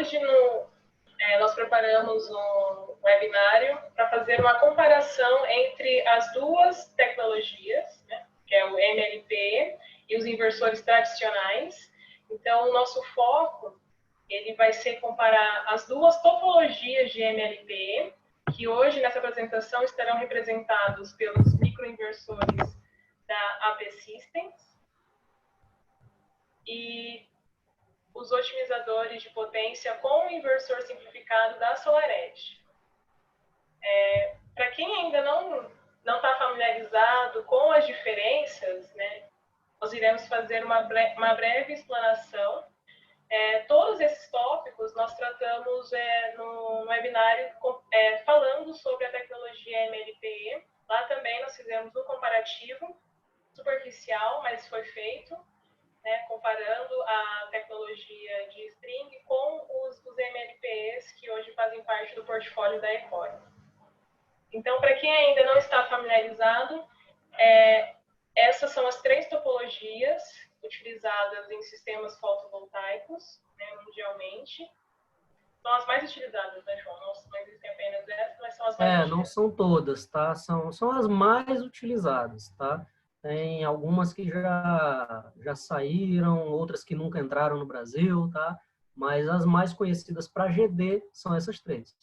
hoje nós preparamos um webinário para fazer uma comparação entre as duas tecnologias, né, que é o MLP e os inversores tradicionais. Então, o nosso foco ele vai ser comparar as duas topologias de MLP, que hoje nessa apresentação estarão representados pelos microinversores da AP Systems e os otimizadores de potência com o inversor simplificado da SolarEdge. Para quem ainda não está familiarizado com as diferenças, né, nós iremos fazer uma breve explanação. Todos esses tópicos nós tratamos no webinário falando sobre a tecnologia MLPE. Lá também nós fizemos um comparativo superficial, mas foi feito, né, comparando a tecnologia de string com os MLPEs que hoje fazem parte do portfólio da Ecore. Então, para quem ainda não está familiarizado, essas são as 3 topologias utilizadas em sistemas fotovoltaicos, né, mundialmente. São as mais utilizadas, né, João? Não existem apenas essas, mas são as mais utilizadas. Não são todas, tá? São as mais utilizadas, tá? Tem algumas que já saíram, outras que nunca entraram no Brasil, tá? Mas as mais conhecidas para GD são essas 3.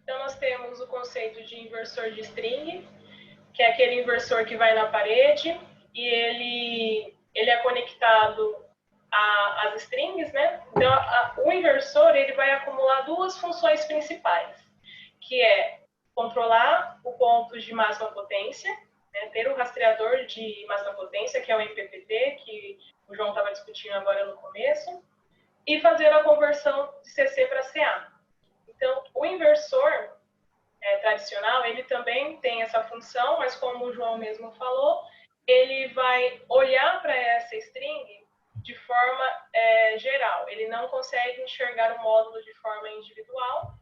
Então, nós temos o conceito de inversor de string, que é aquele inversor que vai na parede e ele é conectado às strings, né? Então, o inversor ele vai acumular 2 funções principais, que é controlar o ponto de máxima potência, né? Ter o rastreador de máxima potência, que é o MPPT, que o João estava discutindo agora no começo, e fazer a conversão de CC para CA. Então, o inversor tradicional, ele também tem essa função, mas como o João mesmo falou, ele vai olhar para essa string de forma geral. Ele não consegue enxergar o módulo de forma individual.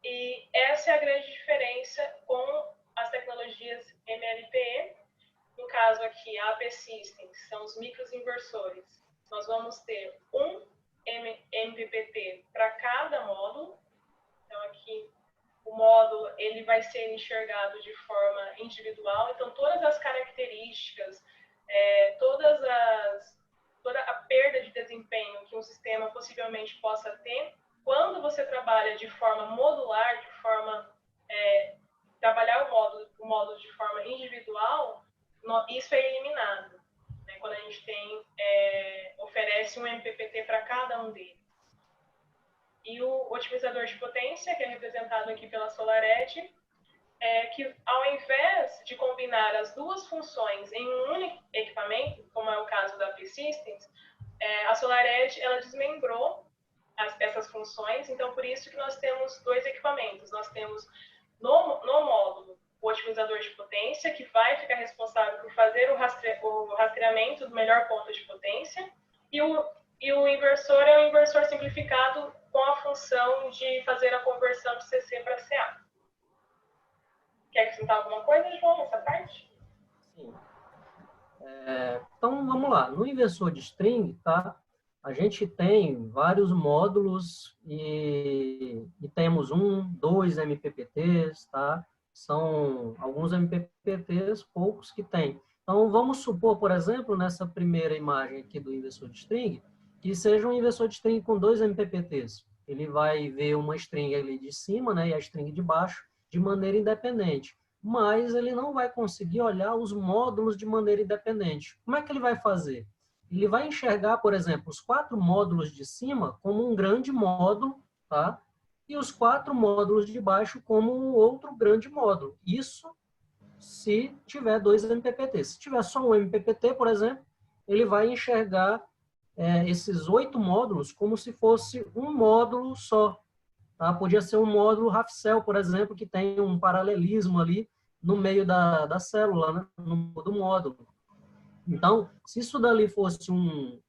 E essa é a grande diferença com as tecnologias MLPE. No caso aqui, a AP Systems, são os microinversores. Nós vamos ter um MPPT para cada módulo. Então, aqui, o módulo ele vai ser enxergado de forma individual. Então, todas as características, toda a perda de desempenho que um sistema possivelmente possa ter, quando você trabalha de forma modular, de forma trabalhar o módulo de forma individual, isso é eliminado, né? Quando a gente oferece um MPPT para cada um deles. E o otimizador de potência, que é representado aqui pela SolarEdge, que ao invés de combinar as 2 funções em um único equipamento, como é o caso da AP Systems, a SolarEdge ela desmembrou essas funções. Então, por isso que nós temos 2 equipamentos. Nós temos no módulo o otimizador de potência, que vai ficar responsável por fazer o rastreamento do melhor ponto de potência, e o inversor é um inversor simplificado com a função de fazer a conversão de CC para CA. Quer acrescentar alguma coisa, João, nessa parte? Sim. Então, vamos lá. No inversor de string, tá? A gente tem vários módulos e temos 1, 2 MPPTs, tá? São alguns MPPTs, poucos que tem. Então, vamos supor, por exemplo, nessa primeira imagem aqui do inversor de string, que seja um inversor de string com 2 MPPTs. Ele vai ver uma string ali de cima, né, e a string de baixo, de maneira independente. Mas ele não vai conseguir olhar os módulos de maneira independente. Como é que ele vai fazer? Ele vai enxergar, por exemplo, os 4 módulos de cima como um grande módulo, tá? E os 4 módulos de baixo como um outro grande módulo. Isso se tiver 2 MPPT. Se tiver só um MPPT, por exemplo, ele vai enxergar esses 8 módulos como se fosse um módulo só. Tá? Podia ser um módulo Rafcell, por exemplo, que tem um paralelismo ali no meio da célula, né? Do módulo. Então, se isso dali fosse um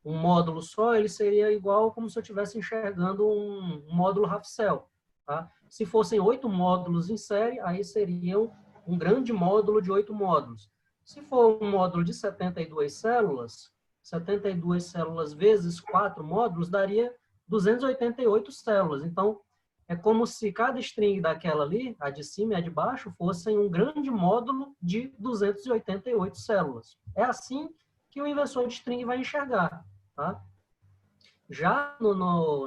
módulo só, ele seria igual como se eu estivesse enxergando um módulo Rafcell. Tá? Se fossem 8 módulos em série, aí seriam um grande módulo de 8 módulos. Se for um módulo de 72 células vezes 4 módulos, daria 288 células. Então, é como se cada string daquela ali, a de cima e a de baixo, fossem um grande módulo de 288 células. É assim que o inversor de string vai enxergar. Tá? Já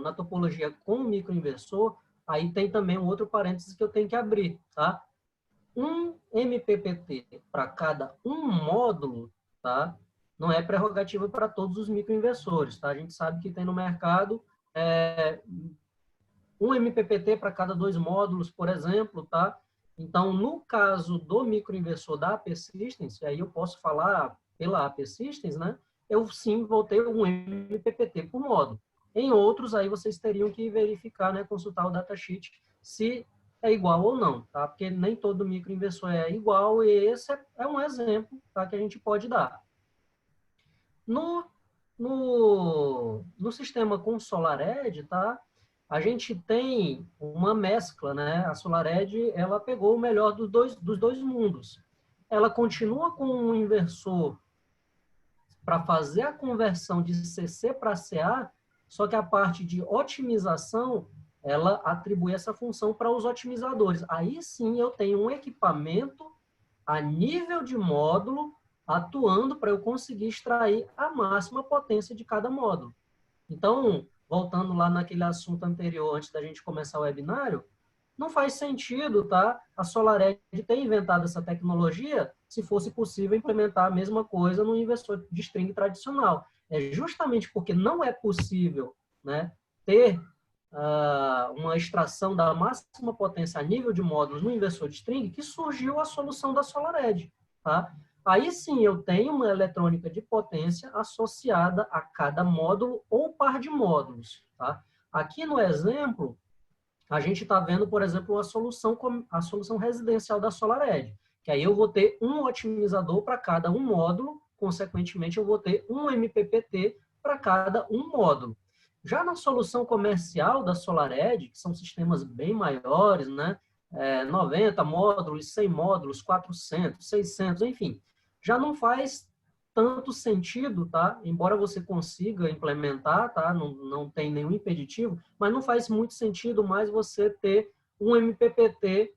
na topologia com microinversor, aí tem também um outro parênteses que eu tenho que abrir. Tá? Um MPPT para cada um módulo, tá? Não é prerrogativa para todos os microinversores. Tá? A gente sabe que tem no mercado um MPPT para cada 2 módulos, por exemplo, tá? Então, no caso do microinversor da AP Systems, aí eu posso falar pela AP Systems, né? Eu sim vou ter um MPPT por módulo. Em outros, aí vocês teriam que verificar, né? Consultar o datasheet se é igual ou não, tá? Porque nem todo microinversor é igual e esse é um exemplo, tá? Que a gente pode dar. No sistema com SolarEdge, tá? A gente tem uma mescla, né? A SolarEdge, ela pegou o melhor dos dois mundos. Ela continua com um inversor para fazer a conversão de CC para CA, só que a parte de otimização, ela atribui essa função para os otimizadores. Aí sim eu tenho um equipamento a nível de módulo atuando para eu conseguir extrair a máxima potência de cada módulo. Então, voltando lá naquele assunto anterior, antes da gente começar o webinário, não faz sentido, tá? A SolarEdge ter inventado essa tecnologia se fosse possível implementar a mesma coisa no inversor de string tradicional. É justamente porque não é possível, né, ter uma extração da máxima potência a nível de módulos no inversor de string que surgiu a solução da SolarEdge, tá? Aí sim eu tenho uma eletrônica de potência associada a cada módulo ou par de módulos, tá? Aqui no exemplo, a gente está vendo, por exemplo, a solução residencial da SolarEdge, que aí eu vou ter um otimizador para cada um módulo, consequentemente eu vou ter um MPPT para cada um módulo. Já na solução comercial da SolarEdge, que são sistemas bem maiores, né? 90 módulos, 100 módulos, 400, 600, enfim, já não faz tanto sentido, tá? Embora você consiga implementar, tá? Não tem nenhum impeditivo, mas não faz muito sentido mais você ter um MPPT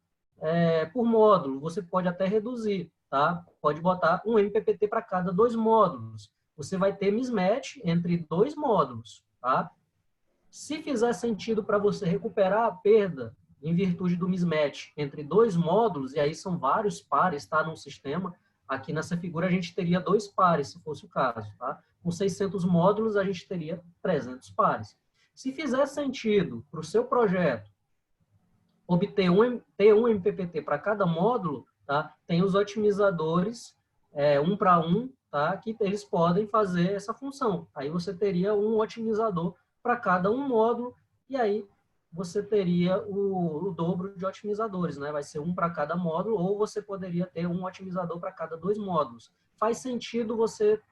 por módulo. Você pode até reduzir, tá? Pode botar um MPPT para cada 2 módulos. Você vai ter mismatch entre 2 módulos, tá? Se fizer sentido para você recuperar a perda em virtude do mismatch entre 2 módulos, e aí são vários pares, tá? Num sistema, aqui nessa figura a gente teria 2 pares, se fosse o caso, tá? Com 600 módulos, a gente teria 300 pares. Se fizer sentido para o seu projeto ter um MPPT para cada módulo, tá? Tem os otimizadores, um para um, tá? Que eles podem fazer essa função. Aí você teria um otimizador para cada um módulo, e aí você teria o dobro de otimizadores, né? Vai ser um para cada módulo, ou você poderia ter um otimizador para cada 2 módulos. Faz sentido você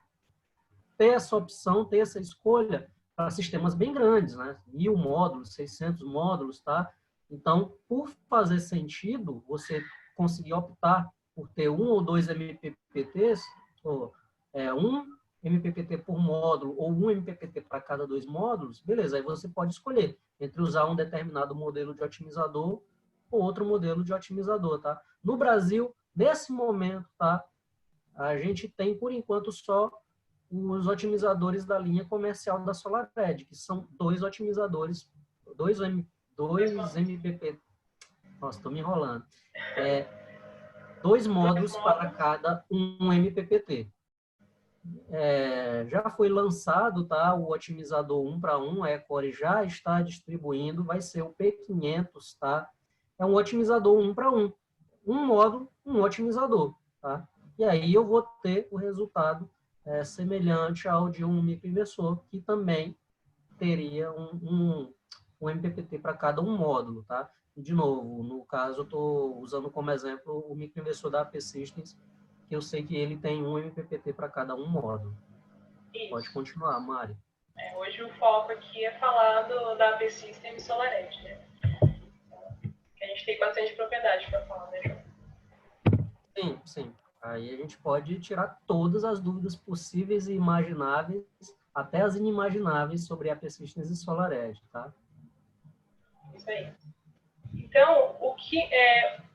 ter essa opção, ter essa escolha para sistemas bem grandes, né? 1000 módulos, 600 módulos, tá? Então, por fazer sentido, você conseguir optar por ter um ou 2 MPPTs, ou um MPPT por módulo ou um MPPT para cada 2 módulos, beleza, aí você pode escolher entre usar um determinado modelo de otimizador ou outro modelo de otimizador, tá? No Brasil, nesse momento, tá? A gente tem, por enquanto, só os otimizadores da linha comercial da SolarEdge, que são 2 otimizadores, 2 MPP. Nossa, estou me enrolando. 2 módulos para cada um MPPT. Já foi lançado, tá? O otimizador 1 para 1, a Ecore já está distribuindo, vai ser o P500, tá? É um otimizador 1 para 1. Um módulo, um otimizador, tá? E aí eu vou ter o resultado semelhante ao de um microinversor, que também teria um MPPT para cada um módulo, tá? De novo, no caso, eu estou usando como exemplo o microinversor da AP Systems, que eu sei que ele tem um MPPT para cada um módulo. Isso. Pode continuar, Mari. Hoje o foco aqui é falar da AP Systems e SolarEdge, né? A gente tem bastante propriedade para falar, né, João? Sim. Aí a gente pode tirar todas as dúvidas possíveis e imagináveis até as inimagináveis sobre a Persistence e SolarEdge, tá? Isso aí. Então,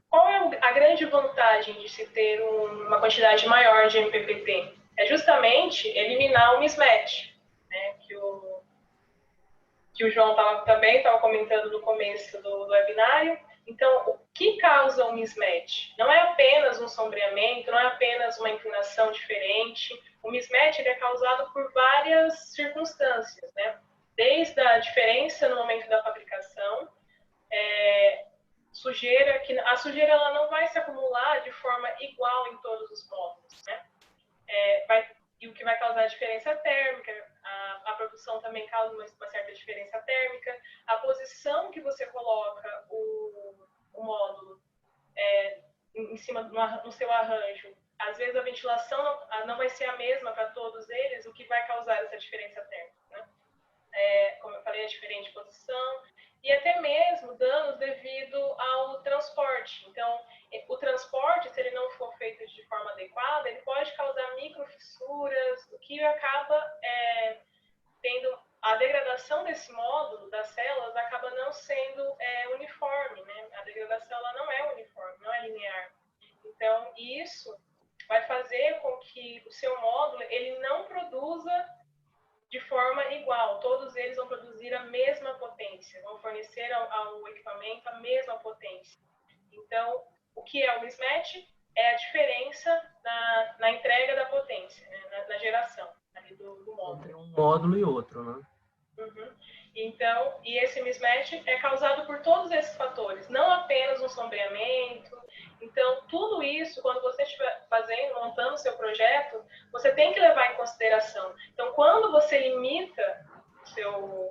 qual é a grande vantagem de se ter uma quantidade maior de MPPT? É justamente eliminar o mismatch, né, que o João também estava comentando no começo do webinário. Então, o que causa um mismatch? Não é apenas um sombreamento, não é apenas uma inclinação diferente. O mismatch é causado por várias circunstâncias, né? Desde a diferença no momento da fabricação, a sujeira ela não vai se acumular de forma igual em todos os módulos, né? E o que vai causar diferença térmica, a produção também causa uma certa diferença térmica, a posição que você coloca o módulo em cima no seu arranjo, às vezes a ventilação não vai ser a mesma para todos eles, o que vai causar essa diferença térmica, né? Como eu falei, a diferente posição, e até mesmo danos devido ao transporte. Então, o transporte, se ele não for feito de forma adequada, ele pode causar microfissuras, o que acaba tendo a degradação desse módulo, das células, acaba não sendo uniforme, né? A degradação ela não é uniforme, não é linear. Então, isso vai fazer com que o seu módulo ele não produza de forma igual. Todos eles vão produzir a mesma potência, vão fornecer ao equipamento a mesma potência. Então, o que é o mismatch? É a diferença na entrega da potência, né? na geração ali do módulo. Entre um módulo e outro, né? Uhum. Então, e esse mismatch é causado por todos esses fatores, não apenas um sombreamento. Então, tudo isso, quando você estiver montando o seu projeto, você tem que levar em consideração. Então, quando você limita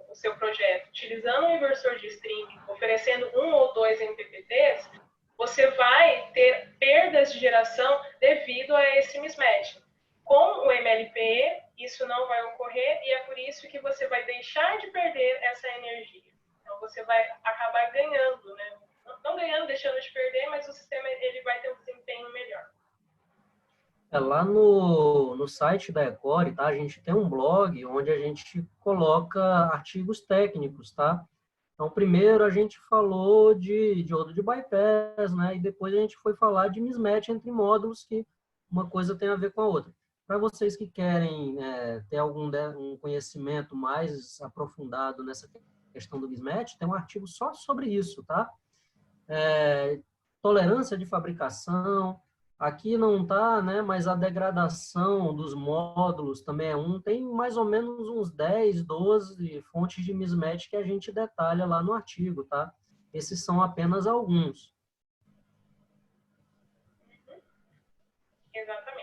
o seu projeto utilizando um inversor de string, oferecendo 1 ou 2 MPPTs, você vai ter perdas de geração devido a esse mismatch. Com o MLPE, isso não vai ocorrer e é por isso que você vai deixar de perder essa energia. Então, você vai acabar ganhando, né? Não ganhando, deixando de perder, mas o sistema ele vai ter um desempenho melhor. Lá no site da Ecore, tá? A gente tem um blog onde a gente coloca artigos técnicos, tá? Então, primeiro a gente falou de diodo de bypass, né? E depois a gente foi falar de mismatch entre módulos, que uma coisa tem a ver com a outra. Para vocês que querem ter um conhecimento mais aprofundado nessa questão do mismatch, tem um artigo só sobre isso, tá? Tolerância de fabricação, aqui não está, né, mas a degradação dos módulos também tem mais ou menos uns 10, 12 fontes de mismatch que a gente detalha lá no artigo, tá? Esses são apenas alguns. Exatamente.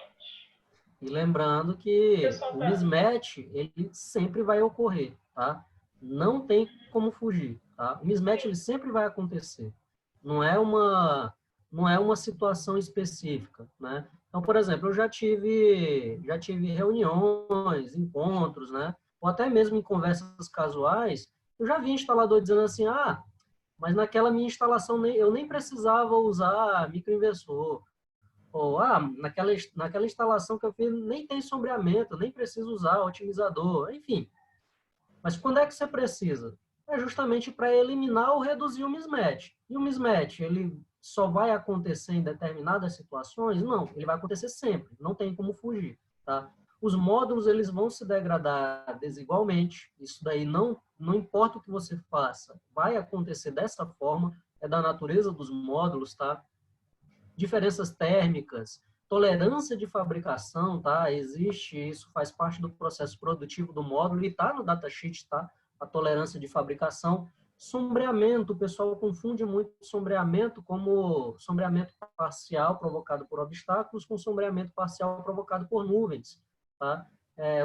E lembrando que o mismatch, ele sempre vai ocorrer, tá? Não tem como fugir, tá? O mismatch, ele sempre vai acontecer. Não é uma situação específica, né? Então, por exemplo, eu já tive reuniões, encontros, né? Ou até mesmo em conversas casuais, eu já vi instalador dizendo assim, mas naquela minha instalação eu nem precisava usar microinversor. Ou, naquela instalação que eu fiz nem tem sombreamento, nem preciso usar otimizador, enfim. Mas quando é que você precisa? É justamente para eliminar ou reduzir o mismatch. E o mismatch, ele só vai acontecer em determinadas situações? Não, ele vai acontecer sempre, não tem como fugir, tá? Os módulos, eles vão se degradar desigualmente, isso daí não importa o que você faça, vai acontecer dessa forma, é da natureza dos módulos, tá? Diferenças térmicas, tolerância de fabricação, tá? Existe, isso faz parte do processo produtivo do módulo e está no datasheet, tá? A tolerância de fabricação. Sombreamento, o pessoal confunde muito sombreamento como sombreamento parcial provocado por obstáculos com sombreamento parcial provocado por nuvens, tá?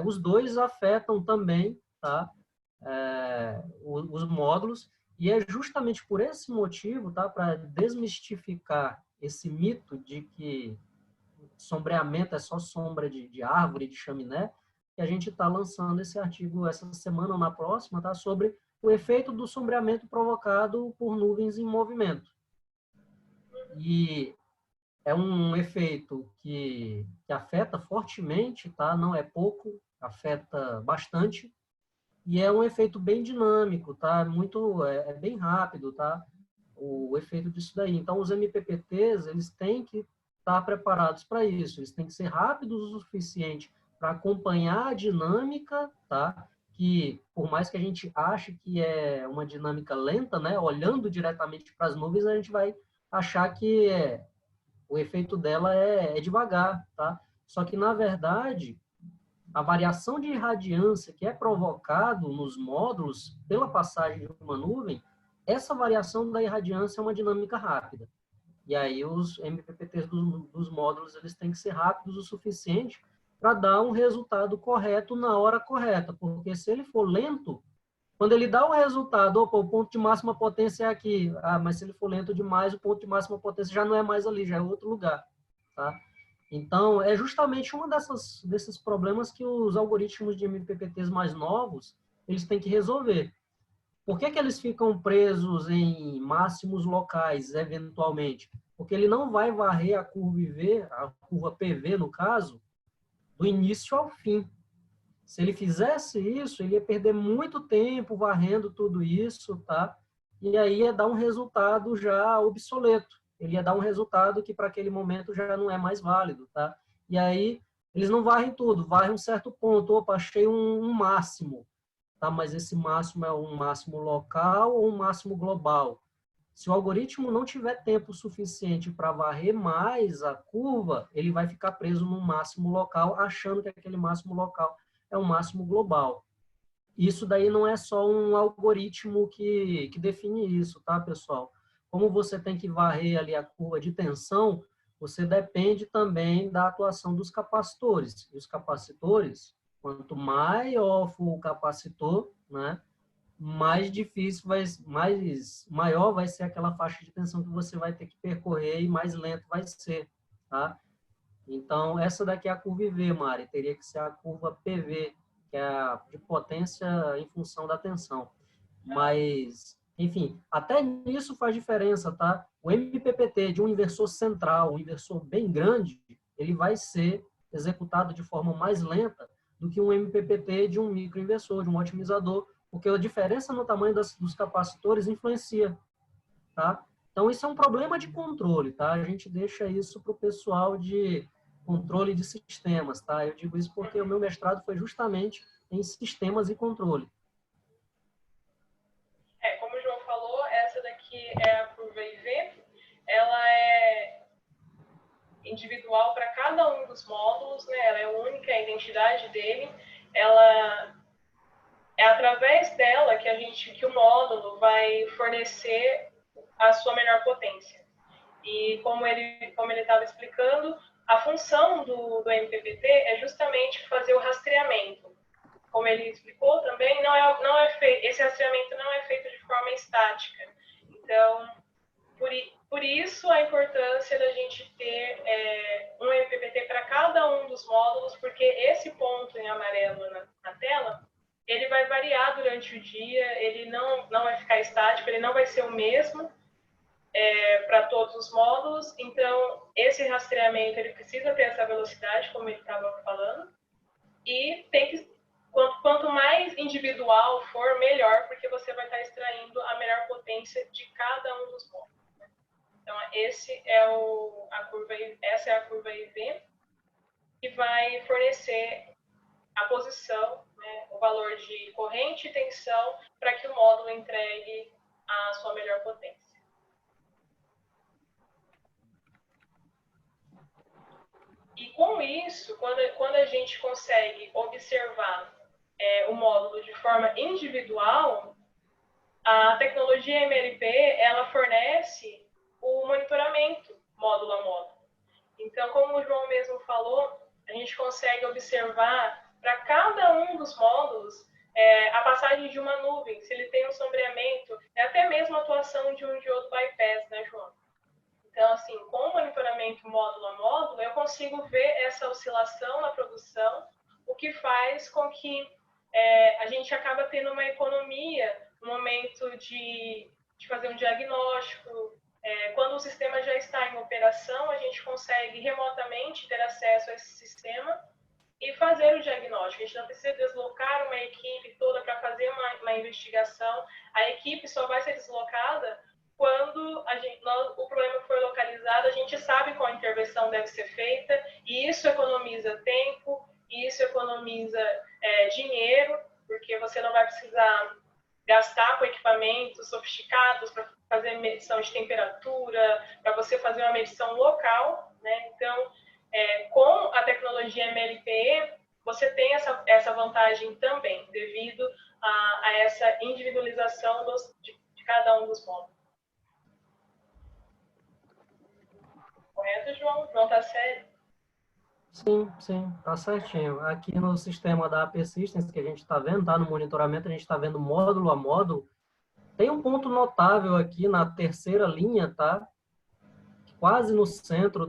Os dois afetam também, tá? Os módulos, e é justamente por esse motivo, tá? Para desmistificar esse mito de que sombreamento é só sombra de árvore, de chaminé, que a gente está lançando esse artigo essa semana ou na próxima, tá? Sobre o efeito do sombreamento provocado por nuvens em movimento. E é um efeito que afeta fortemente, tá? Não é pouco, afeta bastante, e é um efeito bem dinâmico, tá? É bem rápido, tá? O efeito disso daí. Então, os MPPTs, eles têm que estar preparados para isso, eles têm que ser rápidos o suficiente para acompanhar a dinâmica, tá? Que, por mais que a gente ache que é uma dinâmica lenta, né? Olhando diretamente para as nuvens, a gente vai achar que o efeito dela é devagar, tá? Só que, na verdade, a variação de irradiância que é provocado nos módulos pela passagem de uma nuvem, essa variação da irradiância é uma dinâmica rápida. E aí os MPPTs dos módulos, eles têm que ser rápidos o suficiente para dar um resultado correto na hora correta, porque se ele for lento, quando ele dá o resultado, opa, o ponto de máxima potência é aqui, mas se ele for lento demais, o ponto de máxima potência já não é mais ali, já é outro lugar, tá? Então, é justamente um desses problemas que os algoritmos de MPPTs mais novos, eles têm que resolver. Por que eles ficam presos em máximos locais, eventualmente? Porque ele não vai varrer a curva IV, a curva PV, no caso, do início ao fim. Se ele fizesse isso, ele ia perder muito tempo varrendo tudo isso, tá? E aí ia dar um resultado já obsoleto. Ele ia dar um resultado que para aquele momento já não é mais válido, tá? E aí eles não varrem tudo, varrem um certo ponto. Opa, achei um máximo, tá? Mas esse máximo é um máximo local ou um máximo global? Se o algoritmo não tiver tempo suficiente para varrer mais a curva, ele vai ficar preso no máximo local, achando que aquele máximo local é um máximo global. Isso daí não é só um algoritmo que define isso, tá, pessoal? Como você tem que varrer ali a curva de tensão, você depende também da atuação dos capacitores. E os capacitores, quanto maior for o capacitor, né, mais difícil maior vai ser aquela faixa de tensão que você vai ter que percorrer e mais lento vai ser, tá? Então, essa daqui é a curva IV, Mari, teria que ser a curva PV, que é a de potência em função da tensão. Mas, enfim, até nisso faz diferença, tá? O MPPT de um inversor central, um inversor bem grande, ele vai ser executado de forma mais lenta do que um MPPT de um microinversor, de um otimizador, porque a diferença no tamanho dos capacitores influencia, tá? Então, isso é um problema de controle, tá? A gente deixa isso para o pessoal de controle de sistemas, tá? Eu digo isso porque o meu mestrado foi justamente em sistemas e controle. Como o João falou, essa daqui é a curva IV, ela é individual para cada um dos módulos, né? Ela é única, a identidade dele, ela é através dela que o módulo vai fornecer a sua melhor potência. E como ele estava explicando, a função do MPPT é justamente fazer o rastreamento. Como ele explicou também, esse rastreamento não é feito de forma estática. Então, por isso a importância da gente ter um MPPT para cada um dos módulos, porque esse ponto em amarelo na tela, ele vai variar durante o dia, ele não vai ficar estático, ele não vai ser o mesmo para todos os módulos. Então, esse rastreamento ele precisa ter essa velocidade, como ele estava falando, e tem que quanto mais individual for, melhor, porque você vai estar extraindo a melhor potência de cada um dos módulos. Então, essa é a curva IV, que vai fornecer a posição, né, o valor de corrente e tensão para que o módulo entregue a sua melhor potência. E com isso, quando a gente consegue observar o módulo de forma individual, a tecnologia MLP ela fornece o monitoramento módulo a módulo. Então, como o João mesmo falou, a gente consegue observar para cada um dos módulos a passagem de uma nuvem, se ele tem um sombreamento, até mesmo a atuação de um diodo bypass, né, João? Então, assim, com o monitoramento módulo a módulo, eu consigo ver essa oscilação na produção, o que faz com que a gente acaba tendo uma economia no momento de fazer um diagnóstico. Quando o sistema já está em operação, a gente consegue remotamente ter acesso a esse sistema e fazer o diagnóstico. A gente não precisa deslocar uma equipe toda para fazer uma investigação. A equipe só vai ser deslocada quando o problema for localizado, a gente sabe qual intervenção deve ser feita, e isso economiza tempo, e isso economiza dinheiro, porque você não vai precisar gastar com equipamentos sofisticados para fazer medição de temperatura, para você fazer uma medição local, né? Então, com a tecnologia MLPE, você tem essa vantagem também, devido a essa individualização de cada um dos módulos. Correto, João? João está sério? Sim, tá certinho. Aqui no sistema da Persistence que a gente está vendo, tá? No monitoramento, a gente está vendo módulo a módulo. Tem um ponto notável aqui na terceira linha, tá? Quase no centro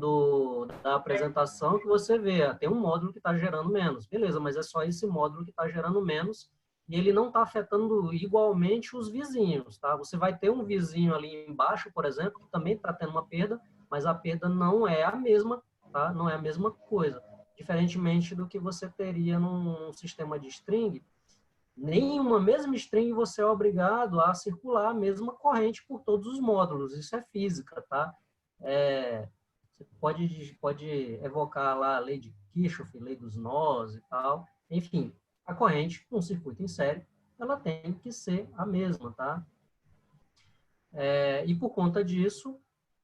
da apresentação, que você vê, tem um módulo que está gerando menos. Beleza, mas é só esse módulo que está gerando menos e ele não está afetando igualmente os vizinhos, tá? Você vai ter um vizinho ali embaixo, por exemplo, que também está tendo uma perda, mas a perda não é a mesma, tá? Não é a mesma coisa. Diferentemente do que você teria num sistema de string, nem uma mesma string você é obrigado a circular a mesma corrente por todos os módulos. Isso é física, tá? Você pode evocar lá a lei de Kirchhoff, lei dos nós e tal. Enfim, a corrente, um circuito em série, ela tem que ser a mesma, tá? E por conta disso,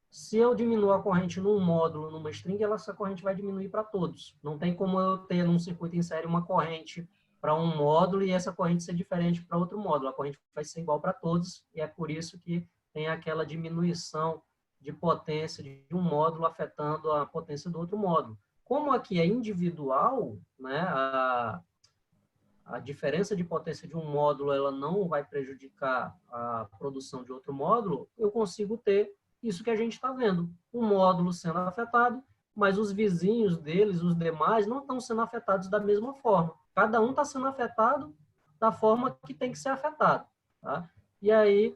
se eu diminuo a corrente num módulo, numa string, essa corrente vai diminuir para todos. Não tem como eu ter num circuito em série uma corrente para um módulo e essa corrente ser diferente para outro módulo. A corrente vai ser igual para todos e é por isso que tem aquela diminuição de potência de um módulo afetando a potência do outro módulo. Como aqui é individual, né, a diferença de potência de um módulo ela não vai prejudicar a produção de outro módulo, eu consigo ter isso que a gente está vendo. Um módulo sendo afetado, mas os vizinhos deles, os demais, não estão sendo afetados da mesma forma. Cada um está sendo afetado da forma que tem que ser afetado. Tá? E aí,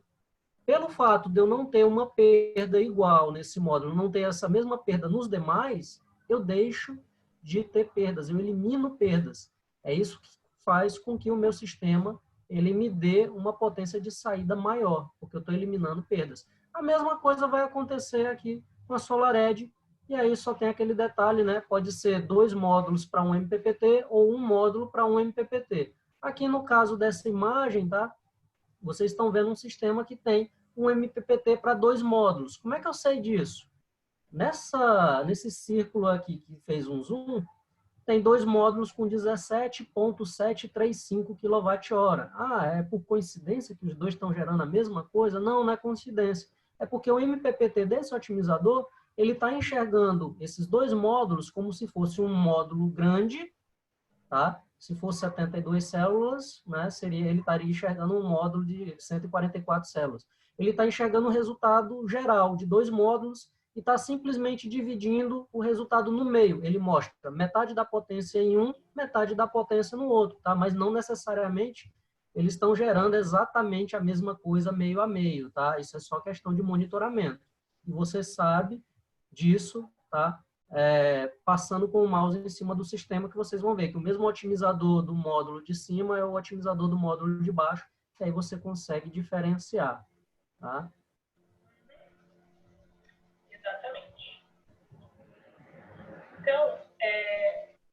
pelo fato de eu não ter uma perda igual nesse módulo, não ter essa mesma perda nos demais, eu deixo de ter perdas, eu elimino perdas. É isso que faz com que o meu sistema ele me dê uma potência de saída maior, porque eu estou eliminando perdas. A mesma coisa vai acontecer aqui com a SolarEdge, e aí só tem aquele detalhe, né? Pode ser 2 módulos para um MPPT ou um módulo para um MPPT. Aqui no caso dessa imagem, tá? Vocês estão vendo um sistema que tem um MPPT para 2 módulos. Como é que eu sei disso? Nesse círculo aqui que fez um zoom, tem 2 módulos com 17,735 kWh. Ah, é por coincidência que os dois estão gerando a mesma coisa? Não, não é coincidência. É porque o MPPT desse otimizador, ele está enxergando esses 2 módulos como se fosse um módulo grande, tá? Se fosse 72 células, né, ele estaria enxergando um módulo de 144 células. Ele está enxergando o resultado geral de 2 módulos e está simplesmente dividindo o resultado no meio. Ele mostra metade da potência em um, metade da potência no outro, tá? Mas não necessariamente eles estão gerando exatamente a mesma coisa meio a meio, tá? Isso é só questão de monitoramento. E você sabe disso, tá? Passando com o mouse em cima do sistema, que vocês vão ver que o mesmo otimizador do módulo de cima é o otimizador do módulo de baixo, que aí você consegue diferenciar, tá? Exatamente. Então,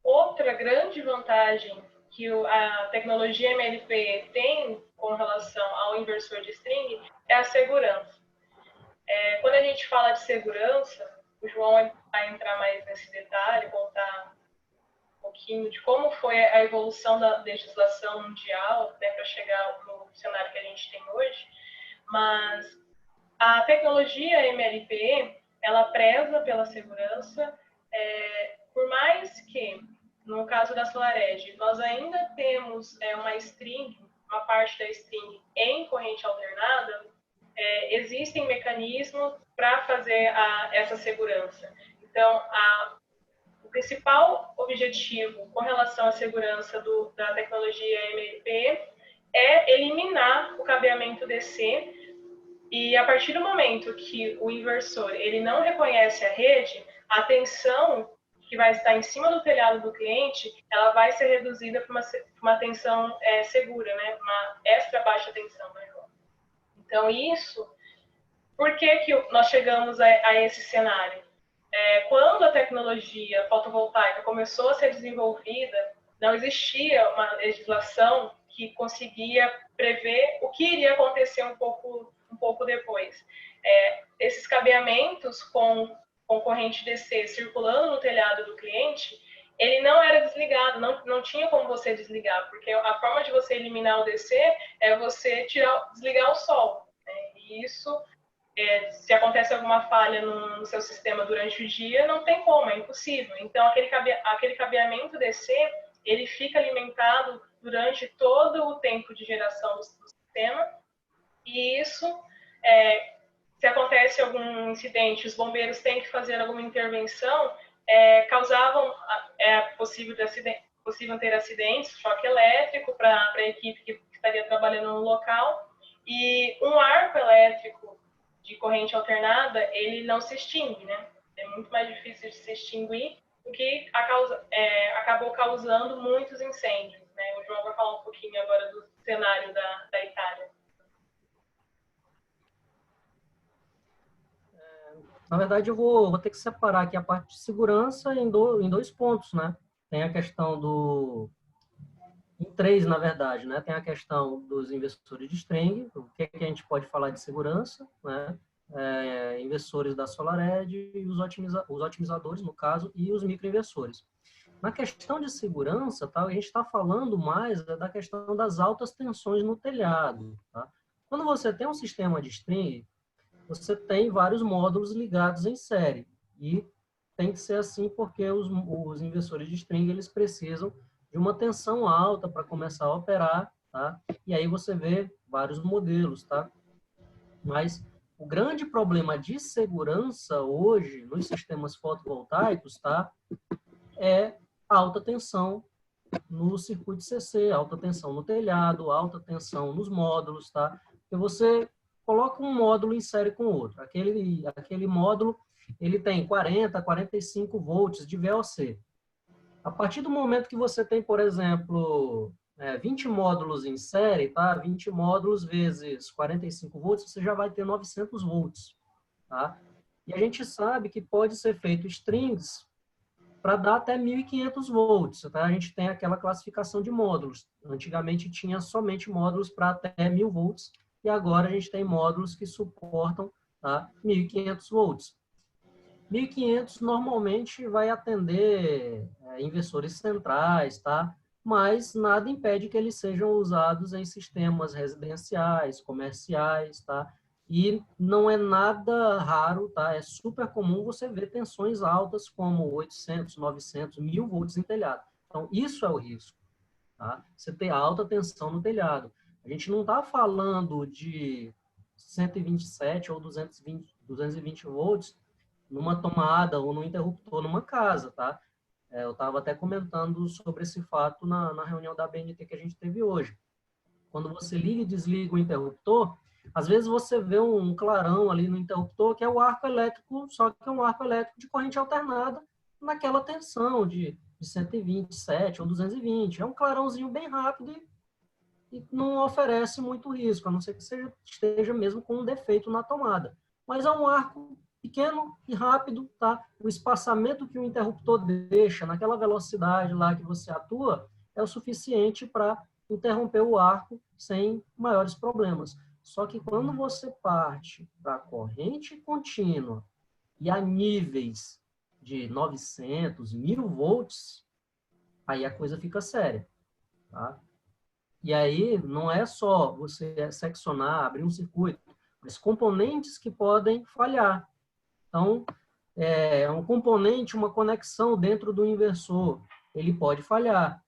outra grande vantagem que a tecnologia MLPE tem com relação ao inversor de string é a segurança. Quando a gente fala de segurança, o João vai entrar mais nesse detalhe, contar um pouquinho de como foi a evolução da legislação mundial, né, para chegar no cenário que a gente tem hoje, mas a tecnologia MLPE, ela preza pela segurança, por mais que, no caso da SolarEdge, nós ainda temos uma string, uma parte da string em corrente alternada, existem mecanismos para fazer essa segurança. Então, o principal objetivo com relação à segurança da tecnologia MLPE é eliminar o cabeamento DC, e a partir do momento que o inversor ele não reconhece a rede, a tensão que vai estar em cima do telhado do cliente, ela vai ser reduzida para uma tensão segura, né? Uma extra baixa tensão, né? Então, isso... Por que nós chegamos a esse cenário? Quando a tecnologia fotovoltaica começou a ser desenvolvida, não existia uma legislação que conseguia prever o que iria acontecer um pouco depois. Esses cabeamentos com corrente DC circulando no telhado do cliente, ele não era desligado, não tinha como você desligar, porque a forma de você eliminar o DC é você desligar o sol. Né? E isso... se acontece alguma falha no seu sistema durante o dia, não tem como, é impossível. Então, aquele cabeamento DC, ele fica alimentado durante todo o tempo de geração do sistema, e isso, se acontece algum incidente, os bombeiros têm que fazer alguma intervenção, causavam possível ter acidentes, choque elétrico para a equipe que estaria trabalhando no local, e um arco elétrico de corrente alternada, ele não se extingue, né? É muito mais difícil de se extinguir, o que acabou causando muitos incêndios, né? O João vai falar um pouquinho agora do cenário da Itália. Na verdade, eu vou ter que separar aqui a parte de segurança em dois pontos, né? Tem a questão em três, na verdade, né? Tem a questão dos inversores de string, o que a gente pode falar de segurança, né? Inversores da SolarEdge e os otimizadores, no caso, e os microinversores. Na questão de segurança, tá, a gente está falando mais da questão das altas tensões no telhado. Tá? Quando você tem um sistema de string, você tem vários módulos ligados em série. E tem que ser assim porque os inversores de string eles precisam de uma tensão alta para começar a operar. Tá? E aí você vê vários modelos. Tá? Mas o grande problema de segurança hoje nos sistemas fotovoltaicos, tá, é alta tensão no circuito CC, alta tensão no telhado, alta tensão nos módulos, tá? Porque você coloca um módulo em série com outro. Aquele módulo, ele tem 40, 45 volts de VOC. A partir do momento que você tem, por exemplo, 20 módulos em série, tá? 20 módulos vezes 45 volts, você já vai ter 900 volts, tá? E a gente sabe que pode ser feito strings para dar até 1.500 volts, tá? A gente tem aquela classificação de módulos. Antigamente tinha somente módulos para até 1.000 volts e agora a gente tem módulos que suportam, tá? 1.500 volts. 1.500 normalmente vai atender inversores centrais, tá? Mas nada impede que eles sejam usados em sistemas residenciais, comerciais, tá? E não é nada raro, tá? É super comum você ver tensões altas como 800, 900, 1.000 volts em telhado. Então, isso é o risco, tá? Você ter alta tensão no telhado. A gente não está falando de 127 ou 220 volts numa tomada ou no interruptor numa casa, tá? Eu estava até comentando sobre esse fato na reunião da BNT que a gente teve hoje. Quando você liga e desliga o interruptor, às vezes você vê um clarão ali no interruptor que é o arco elétrico, só que é um arco elétrico de corrente alternada naquela tensão de 127 ou 220. É um clarãozinho bem rápido e não oferece muito risco, a não ser que esteja mesmo com um defeito na tomada. Mas é um arco pequeno e rápido, tá? O espaçamento que o interruptor deixa naquela velocidade lá que você atua é o suficiente para interromper o arco sem maiores problemas. Só que quando você parte para corrente contínua e a níveis de 900, 1.000 volts, aí a coisa fica séria, tá? E aí não é só você seccionar, abrir um circuito, mas componentes que podem falhar. Então, um componente, uma conexão dentro do inversor, ele pode falhar.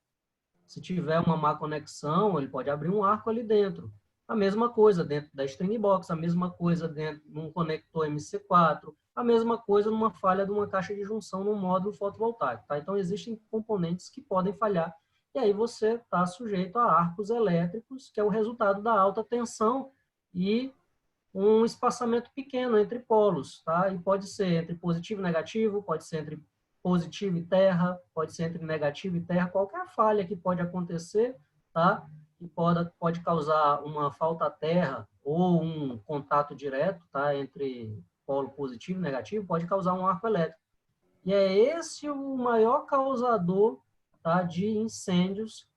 Se tiver uma má conexão, ele pode abrir um arco ali dentro. A mesma coisa dentro da string box, a mesma coisa dentro de um conector MC4, a mesma coisa numa falha de uma caixa de junção num módulo fotovoltaico. Tá? Então, existem componentes que podem falhar. E aí você está sujeito a arcos elétricos, que é o resultado da alta tensão e um espaçamento pequeno entre polos, tá? E pode ser entre positivo e negativo, pode ser entre positivo e terra, pode ser entre negativo e terra, qualquer falha que pode acontecer, tá? Que pode causar uma falta à terra ou um contato direto, tá? Entre polo positivo e negativo, pode causar um arco elétrico. E é esse o maior causador, tá? De incêndios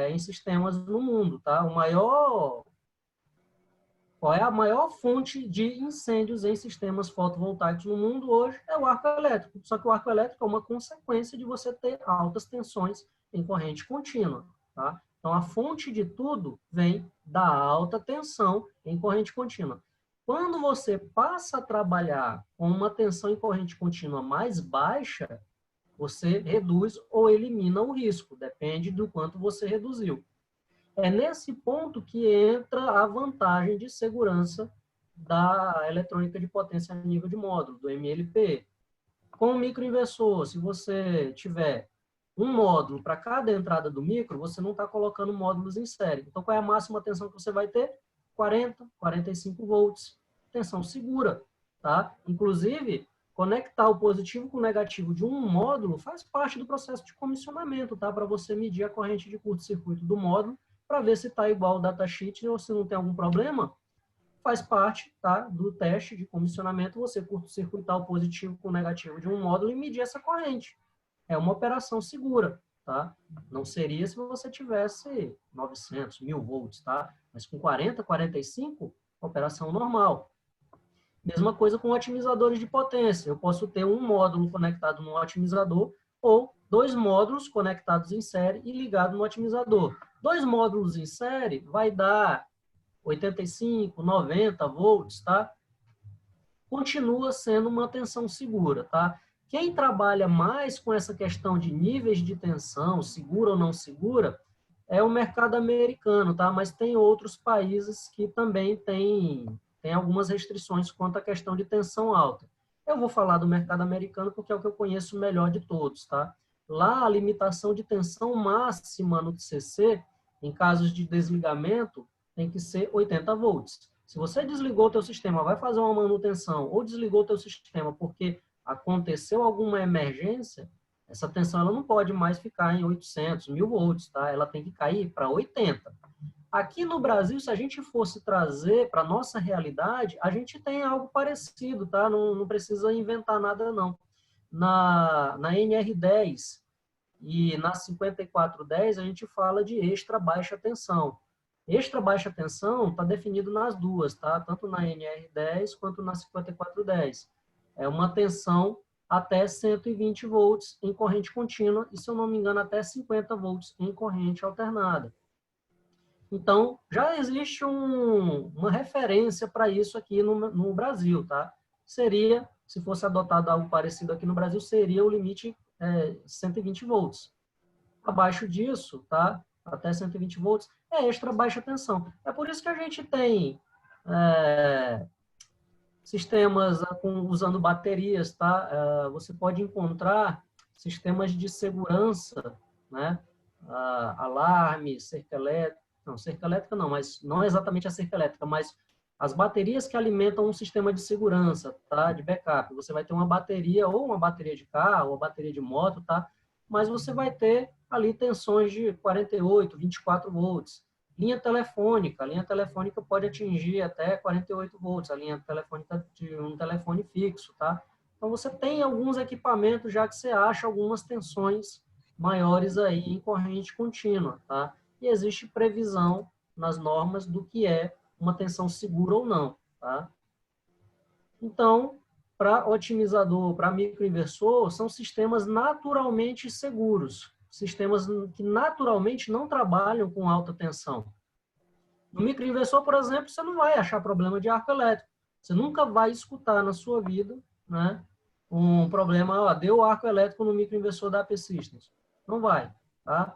em sistemas no mundo, tá? Qual é a maior fonte de incêndios em sistemas fotovoltaicos no mundo hoje? É o arco elétrico. Só que o arco elétrico é uma consequência de você ter altas tensões em corrente contínua. Tá? Então, a fonte de tudo vem da alta tensão em corrente contínua. Quando você passa a trabalhar com uma tensão em corrente contínua mais baixa, você reduz ou elimina o risco, depende do quanto você reduziu. É nesse ponto que entra a vantagem de segurança da eletrônica de potência a nível de módulo, do MLP. Com o microinversor, se você tiver um módulo para cada entrada do micro, você não está colocando módulos em série. Então, qual é a máxima tensão que você vai ter? 40, 45 volts. Tensão segura, tá? Inclusive, conectar o positivo com o negativo de um módulo faz parte do processo de comissionamento, tá? Para você medir a corrente de curto-circuito do módulo para ver se está igual o datasheet ou se não tem algum problema, faz parte, tá, do teste de comissionamento, você curto-circuitar o positivo com o negativo de um módulo e medir essa corrente. É uma operação segura, tá? Não seria se você tivesse 900, 1000 volts, tá? Mas com 40, 45, operação normal. Mesma coisa com otimizadores de potência. Eu posso ter um módulo conectado no otimizador ou 2 módulos conectados em série e ligado no otimizador. 2 módulos em série vai dar 85, 90 volts, tá? Continua sendo uma tensão segura, tá? Quem trabalha mais com essa questão de níveis de tensão, segura ou não segura, é o mercado americano, tá? Mas tem outros países que também têm algumas restrições quanto à questão de tensão alta. Eu vou falar do mercado americano porque é o que eu conheço melhor de todos, tá? Lá, a limitação de tensão máxima no CC, em casos de desligamento, tem que ser 80 volts. Se você desligou o teu sistema, vai fazer uma manutenção, ou desligou o teu sistema porque aconteceu alguma emergência, essa tensão ela não pode mais ficar em 800, 1000 volts, tá? Ela tem que cair para 80. Aqui no Brasil, se a gente fosse trazer para a nossa realidade, a gente tem algo parecido, tá? Não precisa inventar nada, não. Na NR10 e na 5410, a gente fala de extra baixa tensão. Extra baixa tensão está definido nas duas, tá? Tanto na NR10 quanto na 5410. É uma tensão até 120 volts em corrente contínua e, se eu não me engano, até 50 volts em corrente alternada. Então, já existe uma referência para isso aqui no Brasil, tá? Seria, se fosse adotado algo parecido aqui no Brasil, seria o limite 120 volts. Abaixo disso, tá? Até 120 volts, é extra baixa tensão. É por isso que a gente tem sistemas usando baterias, tá? Você pode encontrar sistemas de segurança, né? Alarme, cerca elétrica não, mas não exatamente a cerca elétrica, mas as baterias que alimentam um sistema de segurança, tá? De backup. Você vai ter uma bateria, ou uma bateria de carro, ou uma bateria de moto, tá? Mas você vai ter ali tensões de 48, 24 volts. A linha telefônica pode atingir até 48 volts, a linha telefônica de um telefone fixo, tá? Então, você tem alguns equipamentos já que você acha algumas tensões maiores aí em corrente contínua, tá? E existe previsão nas normas do que é uma tensão segura ou não, tá? Então, para otimizador, para microinversor, são sistemas naturalmente seguros, sistemas que naturalmente não trabalham com alta tensão. No microinversor, por exemplo, você não vai achar problema de arco elétrico. Você nunca vai escutar na sua vida, né, um problema, deu arco elétrico no microinversor da AP Systems. Não vai, tá?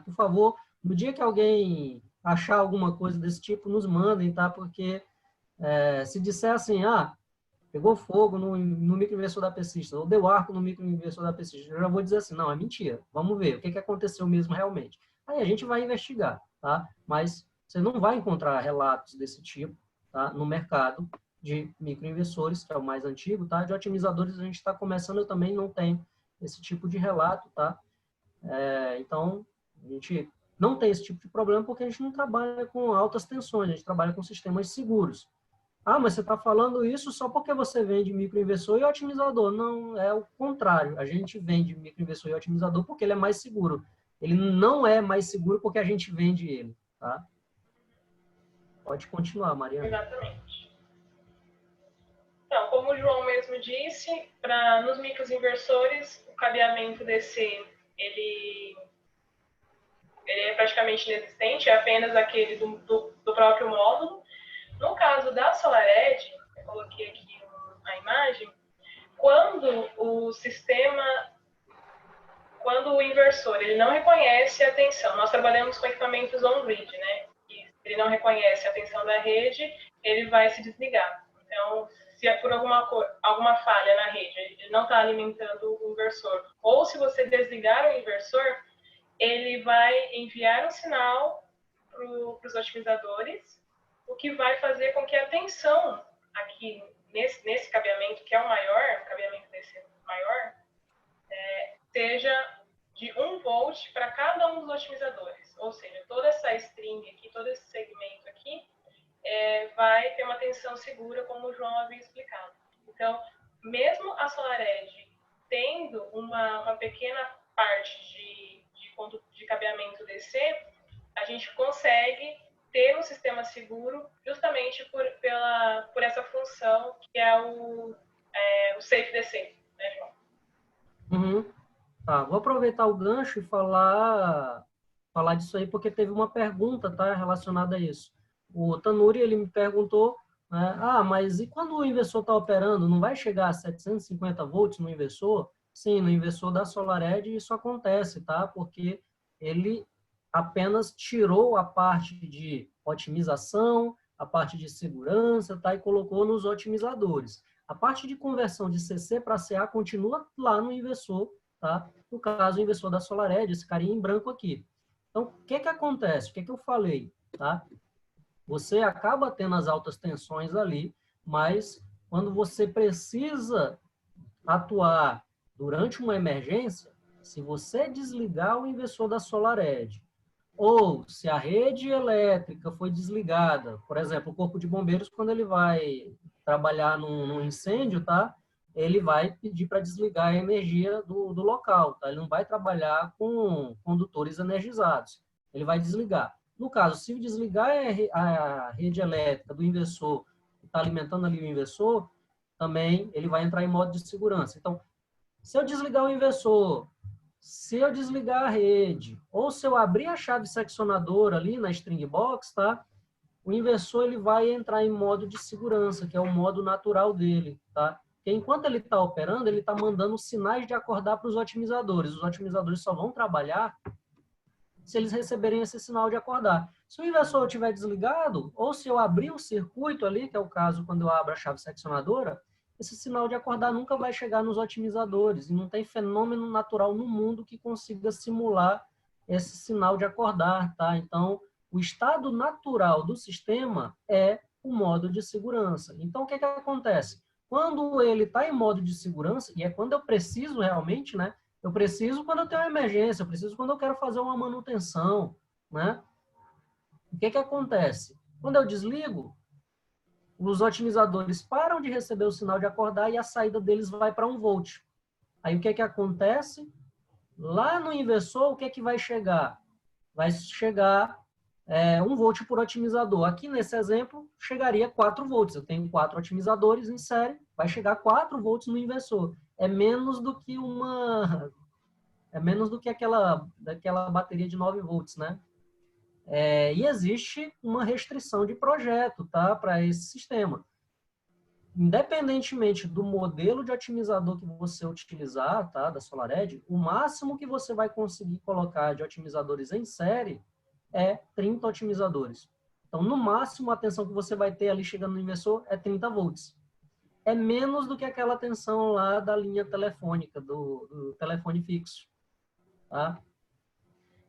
Por favor, no dia que alguém achar alguma coisa desse tipo, nos mandem, tá? Porque se disser assim, pegou fogo no microinversor da AP Systems, ou deu arco no microinversor da AP Systems, eu já vou dizer assim, não, é mentira. Vamos ver o que aconteceu mesmo realmente. Aí a gente vai investigar, tá? Mas você não vai encontrar relatos desse tipo, tá, no mercado de microinversores, que é o mais antigo, tá? De otimizadores a gente está começando, eu também não tenho esse tipo de relato, tá? Então, a gente não tem esse tipo de problema porque a gente não trabalha com altas tensões, a gente trabalha com sistemas seguros. Ah, mas você está falando isso só porque você vende microinversor e otimizador. Não, é o contrário. A gente vende microinversor e otimizador porque ele é mais seguro. Ele não é mais seguro porque a gente vende ele, tá? Pode continuar, Mariana. Exatamente. Então, como o João mesmo disse, nos microinversores, o cabeamento DC ele é praticamente inexistente, é apenas aquele do próprio módulo. No caso da SolarEdge, eu coloquei aqui a imagem, quando o inversor ele não reconhece a tensão, nós trabalhamos com equipamentos on-grid, né? E se ele não reconhece a tensão da rede, ele vai se desligar. Então, se por alguma falha na rede, ele não está alimentando o inversor, ou se você desligar o inversor, ele vai enviar um sinal para os otimizadores, o que vai fazer com que a tensão aqui nesse cabeamento, que é o maior, o cabeamento desse maior, seja de 1 volt para cada um dos otimizadores. Ou seja, toda essa string aqui, todo esse segmento aqui, vai ter uma tensão segura, como o João havia explicado. Então, mesmo a SolarEdge tendo uma pequena parte de cabeamento DC, a gente consegue ter um sistema seguro justamente por essa função que é o Safe DC, né, João? Uhum. Tá, vou aproveitar o gancho e falar disso aí, porque teve uma pergunta, tá, relacionada a isso. O Tanuri, ele me perguntou, né, mas e quando o inversor está operando, não vai chegar a 750 volts no inversor? Sim, no inversor da SolarEdge isso acontece, tá? Porque ele apenas tirou a parte de otimização, a parte de segurança, tá? E colocou nos otimizadores. A parte de conversão de CC para CA continua lá no inversor, tá? No caso, o inversor da SolarEdge, esse carinha em branco aqui. Então, o que acontece? O que eu falei, tá? Você acaba tendo as altas tensões ali, mas quando você precisa atuar durante uma emergência, se você desligar o inversor da SolarEdge, ou se a rede elétrica foi desligada, por exemplo, o corpo de bombeiros, quando ele vai trabalhar num incêndio, tá? Ele vai pedir para desligar a energia do local, tá? Ele não vai trabalhar com condutores energizados. Ele vai desligar. No caso, se desligar a rede elétrica do inversor, que está alimentando ali o inversor, também ele vai entrar em modo de segurança. Então, se eu desligar o inversor, se eu desligar a rede, ou se eu abrir a chave seccionadora ali na string box, tá? O inversor ele vai entrar em modo de segurança, que é o modo natural dele, tá? Porque enquanto ele está operando, ele está mandando sinais de acordar para os otimizadores. Os otimizadores só vão trabalhar se eles receberem esse sinal de acordar. Se o inversor estiver desligado, ou se eu abrir um circuito ali, que é o caso quando eu abro a chave seccionadora, esse sinal de acordar nunca vai chegar nos otimizadores. E não tem fenômeno natural no mundo que consiga simular esse sinal de acordar, tá? Então, o estado natural do sistema é o modo de segurança. Então, o que acontece? Quando ele está em modo de segurança, e é quando eu preciso realmente, né? Eu preciso quando eu tenho uma emergência, eu preciso quando eu quero fazer uma manutenção, né? O que acontece? Quando eu desligo, os otimizadores param de receber o sinal de acordar e a saída deles vai para 1 volt. Aí o que acontece? Lá no inversor, o que vai chegar? Vai chegar 1 volt por otimizador. Aqui nesse exemplo, chegaria 4 volts. Eu tenho 4 otimizadores em série, vai chegar 4 volts no inversor. É menos do que daquela bateria de 9 volts, né? E existe uma restrição de projeto, tá, para esse sistema. Independentemente do modelo de otimizador que você utilizar, tá, da SolarEdge, o máximo que você vai conseguir colocar de otimizadores em série é 30 otimizadores. Então, no máximo, a tensão que você vai ter ali chegando no inversor é 30 volts. É menos do que aquela tensão lá da linha telefônica, do telefone fixo. Tá?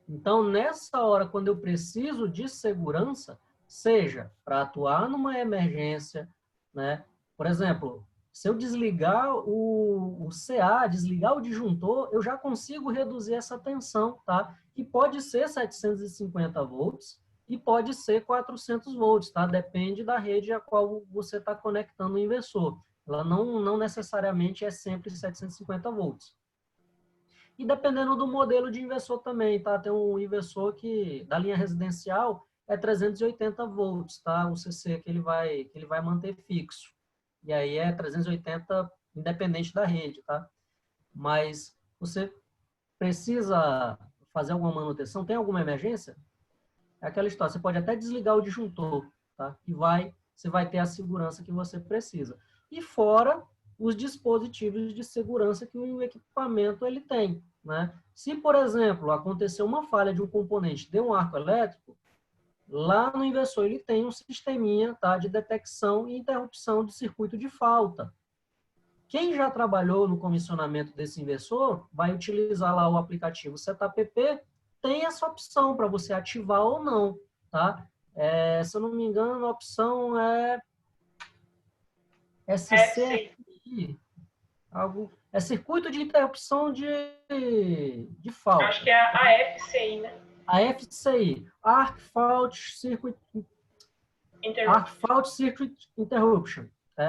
Então, nessa hora, quando eu preciso de segurança, seja para atuar numa emergência, né? Por exemplo, se eu desligar o CA, desligar o disjuntor, eu já consigo reduzir essa tensão, tá? Que pode ser 750 volts e pode ser 400 volts, tá? Depende da rede a qual você está conectando o inversor. Ela não necessariamente é sempre 750 volts. E dependendo do modelo de inversor também, tá? Tem um inversor que, da linha residencial, é 380 volts, tá? O CC que ele vai manter fixo. E aí é 380 independente da rede, tá? Mas você precisa fazer alguma manutenção, tem alguma emergência? É aquela história, você pode até desligar o disjuntor, tá? E você vai ter a segurança que você precisa. E fora os dispositivos de segurança que o equipamento ele tem, né? Se, por exemplo, acontecer uma falha de um componente de um arco elétrico, lá no inversor ele tem um sisteminha, tá, de detecção e interrupção de circuito de falta. Quem já trabalhou no comissionamento desse inversor vai utilizar lá o aplicativo SetApp, tem essa opção para você ativar ou não, tá? Se eu não me engano, a opção é FC. SCFI, é circuito de interrupção de Acho falta. que é a FCI, né? A FCI, Arc Fault Circuit Interruption,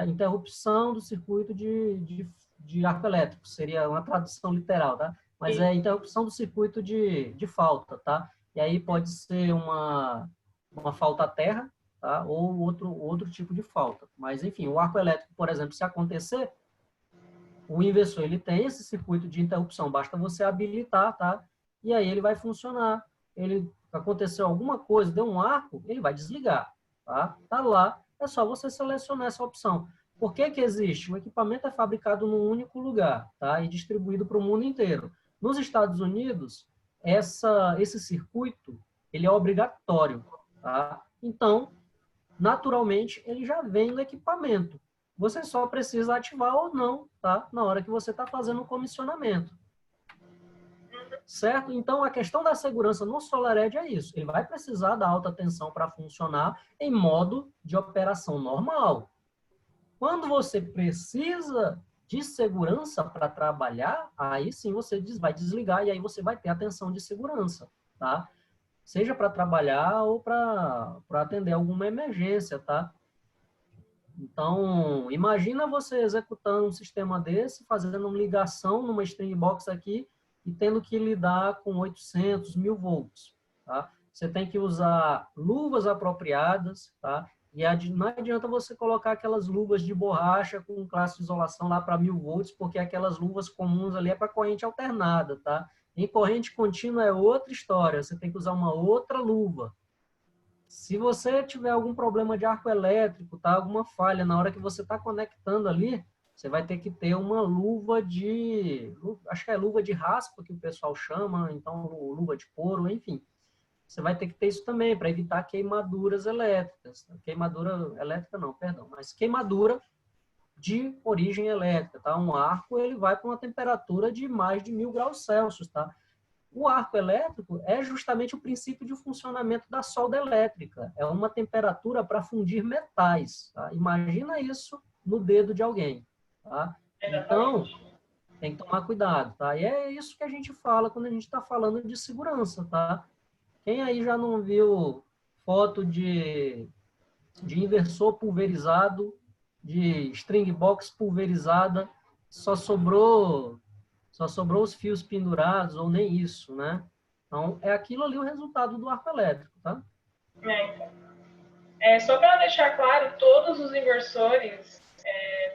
interrupção do circuito de arco elétrico, seria uma tradução literal, tá? Mas é interrupção do circuito de falta, tá? E aí pode ser uma falta à terra, tá? Ou outro tipo de falta. Mas, enfim, o arco elétrico, por exemplo, se acontecer, o inversor ele tem esse circuito de interrupção, basta você habilitar, tá? E aí ele vai funcionar. Ele aconteceu alguma coisa, deu um arco, ele vai desligar, tá? Tá lá, é só você selecionar essa opção. Por que que existe? O equipamento é fabricado num único lugar, tá? E distribuído para o mundo inteiro. Nos Estados Unidos, esse circuito, ele é obrigatório, tá? Então, naturalmente, ele já vem no equipamento. Você só precisa ativar ou não, tá? Na hora que você está fazendo o comissionamento. Certo? Então, a questão da segurança no SolarEdge é isso. Ele vai precisar da alta tensão para funcionar em modo de operação normal. Quando você precisa de segurança para trabalhar, aí sim você vai desligar e aí você vai ter a tensão de segurança, tá? Seja para trabalhar ou para atender alguma emergência, tá? Então, imagina você executando um sistema desse, fazendo uma ligação numa string box aqui e tendo que lidar com 800, 1000 volts, tá? Você tem que usar luvas apropriadas, tá? E não adianta você colocar aquelas luvas de borracha com classe de isolação lá para 1000 volts, porque aquelas luvas comuns ali é para corrente alternada, tá? Em corrente contínua é outra história, você tem que usar uma outra luva. Se você tiver algum problema de arco elétrico, tá? Alguma falha na hora que você está conectando ali, você vai ter que ter uma acho que é luva de raspa que o pessoal chama, então luva de couro, enfim. Você vai ter que ter isso também para evitar queimaduras elétricas. Queimadura elétrica não, perdão, mas queimadura de origem elétrica, tá? Um arco ele vai para uma temperatura de mais de 1000 graus Celsius, tá? O arco elétrico é justamente o princípio de funcionamento da solda elétrica. É uma temperatura para fundir metais. Tá? Imagina isso no dedo de alguém. Tá? Então, Exatamente. tem que tomar cuidado. Tá? E é isso que a gente fala quando a gente está falando de segurança. Tá? Quem aí já não viu foto de inversor pulverizado, de string box pulverizada, só sobrou os fios pendurados, ou nem isso, né? Então, é aquilo ali o resultado do arco elétrico, tá? Então. Só para deixar claro, todos os inversores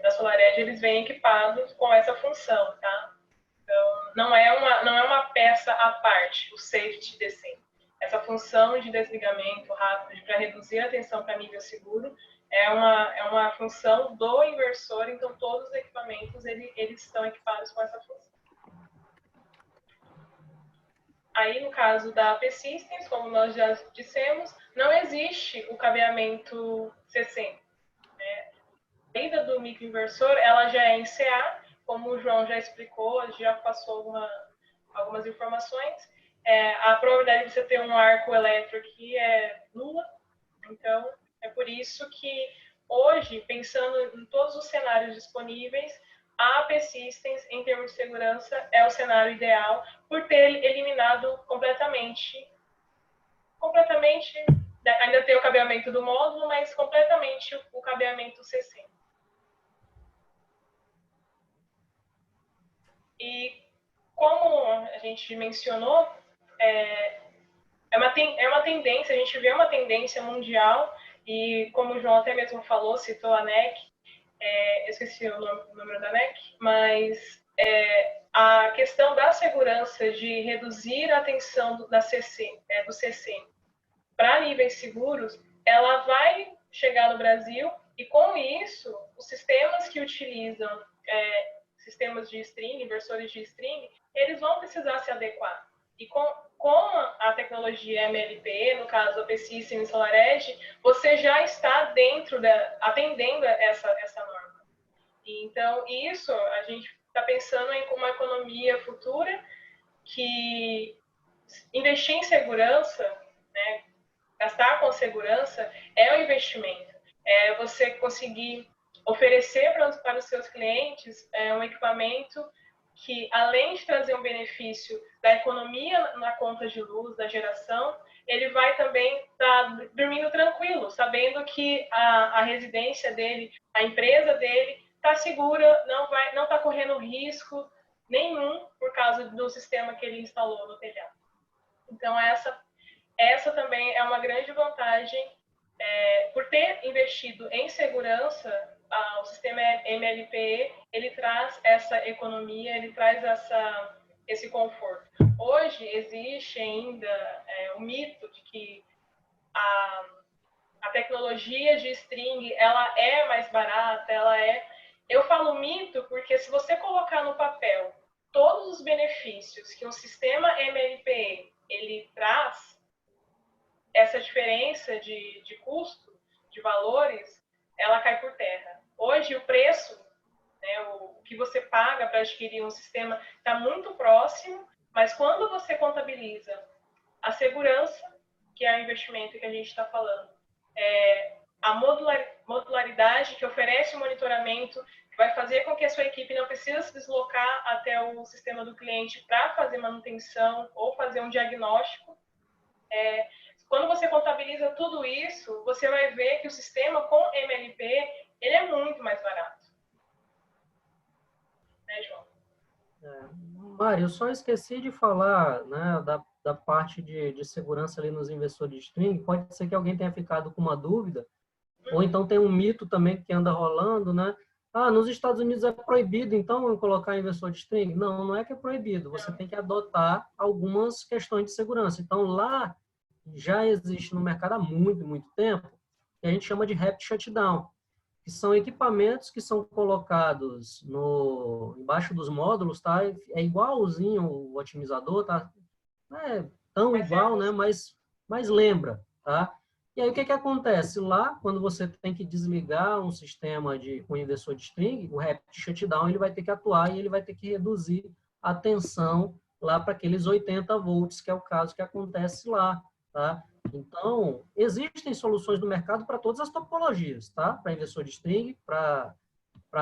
da SolarEdge, eles vêm equipados com essa função, tá? Então, não é uma peça à parte, o safety descent. Essa função de desligamento rápido para reduzir a tensão para nível seguro é uma função do inversor, então todos os equipamentos eles estão equipados com essa função. Aí, no caso da AP Systems, como nós já dissemos, não existe o cabeamento C100. Né? A saída do microinversor ela já é em CA, como o João já explicou, já passou algumas informações. A probabilidade de você ter um arco elétrico aqui é nula, então é por isso que hoje, pensando em todos os cenários disponíveis, a AP Systems, em termos de segurança, é o cenário ideal, por ter eliminado completamente, ainda tem o cabeamento do módulo, mas completamente o cabeamento CC. E como a gente mencionou, é uma tendência, a gente vê uma tendência mundial, e como o João até mesmo falou, citou a NEC, eu esqueci o número da NEC, mas a questão da segurança, de reduzir a tensão do CC para níveis seguros, ela vai chegar no Brasil, e com isso, os sistemas que utilizam sistemas de string, inversores de string, eles vão precisar se adequar. E com a tecnologia MLPE, no caso a P-System e SolarEdge, você já está atendendo essa norma. E, então, isso a gente está pensando em uma economia futura que investir em segurança, né, gastar com segurança, é um investimento. É você conseguir oferecer para os seus clientes um equipamento que, além de trazer um benefício da economia na conta de luz, da geração, ele vai também estar dormindo tranquilo, sabendo que a residência dele, a empresa dele, está segura, não está correndo risco nenhum por causa do sistema que ele instalou no telhado. Então, essa também é uma grande vantagem. Por ter investido em segurança, o sistema MLPE, ele traz essa economia, ele traz esse conforto. Hoje existe ainda o mito de que a tecnologia de string, ela é mais barata, eu falo mito porque se você colocar no papel todos os benefícios que um sistema MLPE ele traz, essa diferença de custo, de valores, ela cai por terra. Hoje, o preço, né, o que você paga para adquirir um sistema está muito próximo, mas quando você contabiliza a segurança, que é o investimento que a gente está falando, a modularidade que oferece o monitoramento, que vai fazer com que a sua equipe não precise se deslocar até o sistema do cliente para fazer manutenção ou fazer um diagnóstico. Quando você contabiliza tudo isso, você vai ver que o sistema com MLP ele é muito mais barato. Né, João? Mário, eu só esqueci de falar, né, da parte de segurança ali nos inversores de string. Pode ser que alguém tenha ficado com uma dúvida, ou então tem um mito também que anda rolando, né? Nos Estados Unidos é proibido, então, eu colocar inversor de string? Não, não é que é proibido. Você tem que adotar algumas questões de segurança. Então, lá já existe no mercado há muito, muito tempo, que a gente chama de rapid shutdown, que são equipamentos que são colocados embaixo dos módulos, tá? É igualzinho o otimizador, tá? Não é tão igual, né? Mas lembra, tá? E aí, o que acontece? Lá, quando você tem que desligar um sistema com inversor de string, o rapid shutdown ele vai ter que atuar e ele vai ter que reduzir a tensão lá para aqueles 80 volts, que é o caso que acontece lá, tá? Então, existem soluções no mercado para todas as topologias, tá? Para inversor de string, para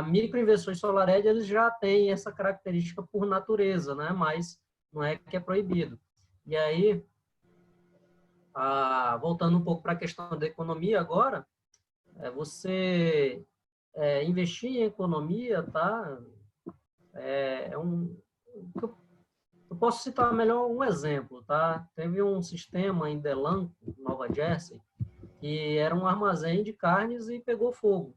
microinversores SolarEdge, eles já têm essa característica por natureza, né? Mas não é que é proibido. E aí, voltando um pouco para a questão da economia agora, você investir em economia, tá? Eu posso citar melhor um exemplo, tá? Teve um sistema em Delanco, Nova Jersey, que era um armazém de carnes e pegou fogo.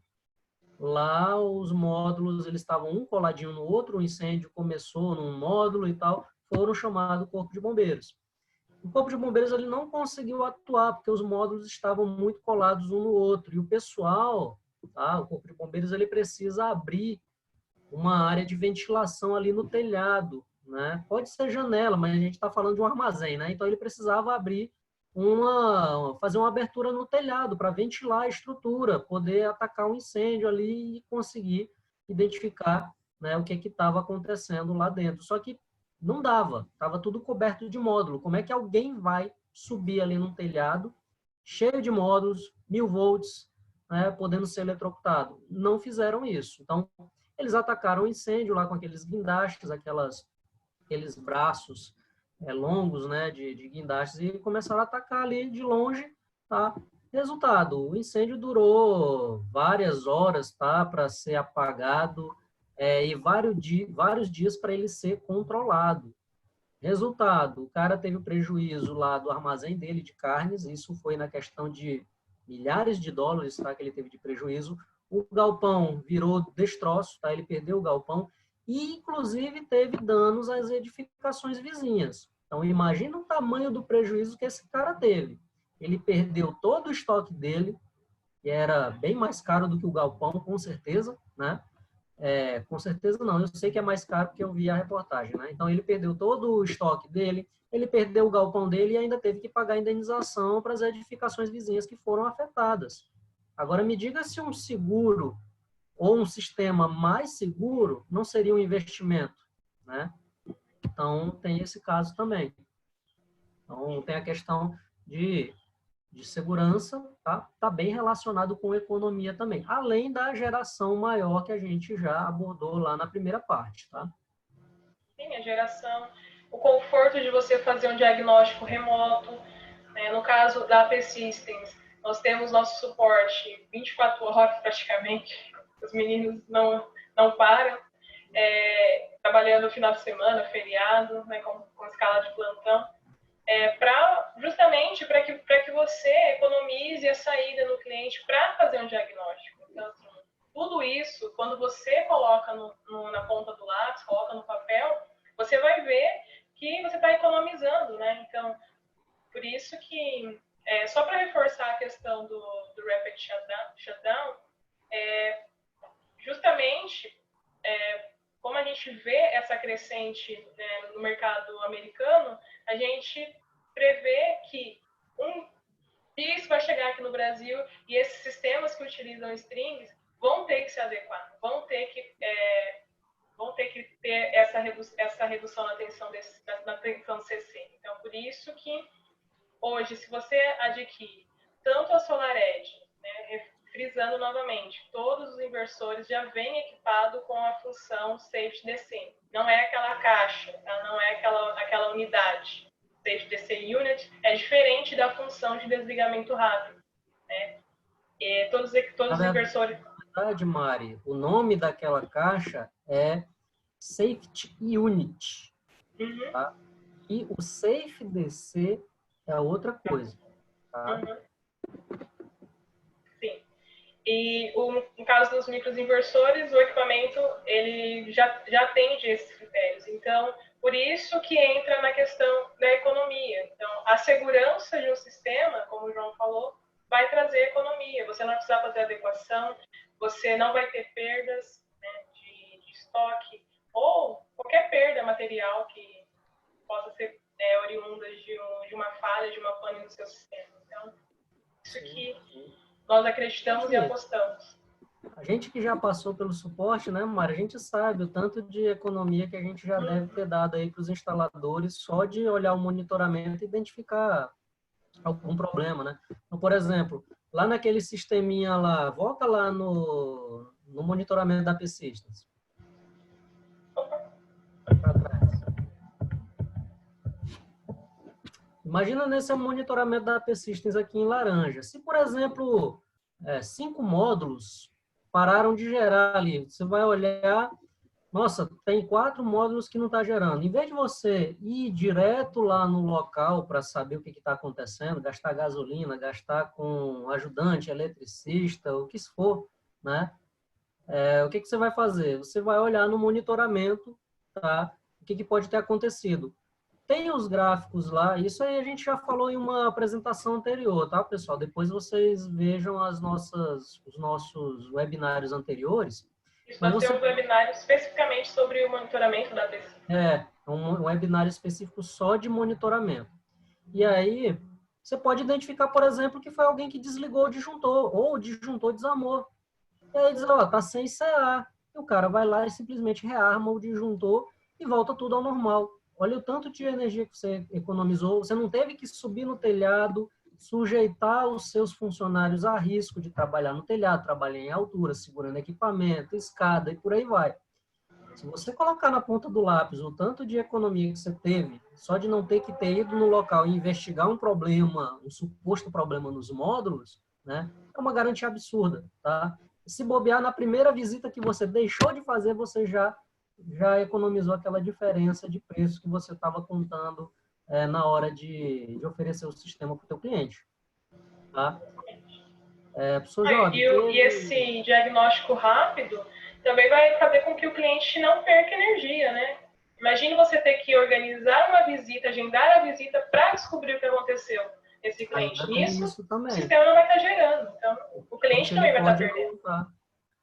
Lá os módulos eles estavam um coladinho no outro, o incêndio começou num módulo e tal, foram chamados Corpo de Bombeiros. O Corpo de Bombeiros ele não conseguiu atuar, porque os módulos estavam muito colados um no outro. E o pessoal, tá? O Corpo de Bombeiros ele precisa abrir uma área de ventilação ali no telhado, né? Pode ser janela, mas a gente está falando de um armazém, né? Então ele precisava abrir fazer uma abertura no telhado para ventilar a estrutura, poder atacar um incêndio ali e conseguir identificar, né, o que estava acontecendo lá dentro. Só que não dava, estava tudo coberto de módulo. Como é que alguém vai subir ali no telhado, cheio de módulos, 1000 volts, né, podendo ser eletrocutado. Não fizeram isso. Então, eles atacaram o incêndio lá com aqueles guindastes, aqueles braços longos, né, de guindastes, e começaram a atacar ali de longe, tá? Resultado, o incêndio durou várias horas, tá, para ser apagado, e vários dias para ele ser controlado. Resultado, o cara teve o prejuízo lá do armazém dele de carnes, isso foi na questão de milhares de dólares, tá, que ele teve de prejuízo. O galpão virou destroço, tá, ele perdeu o galpão e, inclusive, teve danos às edificações vizinhas. Então, imagina o tamanho do prejuízo que esse cara teve. Ele perdeu todo o estoque dele, que era bem mais caro do que o galpão, com certeza, né? Com certeza não, eu sei que é mais caro porque eu vi a reportagem, né? Então ele perdeu todo o estoque dele, ele perdeu o galpão dele e ainda teve que pagar a indenização para as edificações vizinhas que foram afetadas. Agora me diga se um seguro ou um sistema mais seguro não seria um investimento, né? Então tem esse caso também. Então tem a questão de segurança, tá bem relacionado com economia também, além da geração maior que a gente já abordou lá na primeira parte, tá? Sim, a geração, o conforto de você fazer um diagnóstico remoto, né? No caso da P-Systems, nós temos nosso suporte 24 horas praticamente, os meninos não param, trabalhando no final de semana, feriado, né, com escala de plantão, justamente para que você economize a saída no cliente para fazer um diagnóstico. Então, assim, tudo isso, quando você coloca na ponta do lápis, coloca no papel, você vai ver que você está economizando, né? Então, por isso que, só para reforçar a questão do Rapid Shutdown, justamente, como a gente vê essa crescente, né, no mercado americano, a gente prevê que isso vai chegar aqui no Brasil e esses sistemas que utilizam strings vão ter que se adequar, vão ter que ter essa redução na tensão do CC. Então, por isso que hoje, se você adquire tanto a SolarEdge, né, frisando novamente, todos os inversores já vêm equipados com a função Safety DC. Não é aquela caixa, tá? Não é aquela unidade. Safety DC Unit é diferente da função de desligamento rápido, né? E todos os inversores... Na verdade, Mari, o nome daquela caixa é Safety Unit, tá? E o Safe DC é outra coisa, tá? Sim. E no caso dos microinversores, o equipamento ele já atende esses critérios. Então, por isso que entra na questão da economia. Então, a segurança de um sistema, como o João falou, vai trazer economia. Você não vai precisar fazer adequação, você não vai ter perdas, né, de estoque ou qualquer perda material que possa ser oriunda de uma falha, de uma pane no seu sistema. Então, isso que nós acreditamos e apostamos. A gente que já passou pelo suporte, né, Mari, a gente sabe o tanto de economia que a gente já deve ter dado aí para os instaladores só de olhar o monitoramento e identificar algum problema, né? Então, por exemplo, lá naquele sisteminha lá, volta lá no monitoramento da P-Systems. Para trás. Imagina nesse monitoramento da P-Systems aqui em laranja. Se, por exemplo, 5 módulos pararam de gerar ali, você vai olhar, nossa, tem 4 módulos que não está gerando. Em vez de você ir direto lá no local para saber o que está acontecendo, gastar gasolina, gastar com ajudante, eletricista, o que for, né? O que você vai fazer? Você vai olhar no monitoramento, tá? O que pode ter acontecido. Tem os gráficos lá, isso aí a gente já falou em uma apresentação anterior, tá, pessoal? Depois vocês vejam os nossos webinários anteriores. Isso, nós temos um webinário especificamente sobre o monitoramento da PC. Um webinário específico só de monitoramento. E aí, você pode identificar, por exemplo, que foi alguém que desligou o disjuntor, ou o disjuntor desarmou. E aí diz, ó, tá sem CA. E o cara vai lá e simplesmente rearma o disjuntor e volta tudo ao normal. Olha o tanto de energia que você economizou. Você não teve que subir no telhado, sujeitar os seus funcionários a risco de trabalhar no telhado, trabalhar em altura, segurando equipamento, escada e por aí vai. Se você colocar na ponta do lápis o tanto de economia que você teve, só de não ter que ter ido no local e investigar um problema, um suposto problema nos módulos, né, é uma garantia absurda, tá? Se bobear na primeira visita que você deixou de fazer, você já economizou aquela diferença de preço que você estava contando na hora de oferecer o sistema para o teu cliente, tá? Professor Job, E esse diagnóstico rápido também vai fazer com que o cliente não perca energia, né? Imagine você ter que organizar uma visita, agendar a visita para descobrir o que aconteceu nesse cliente. Nisso, o sistema não vai estar gerando. Então, o cliente também vai estar perdendo.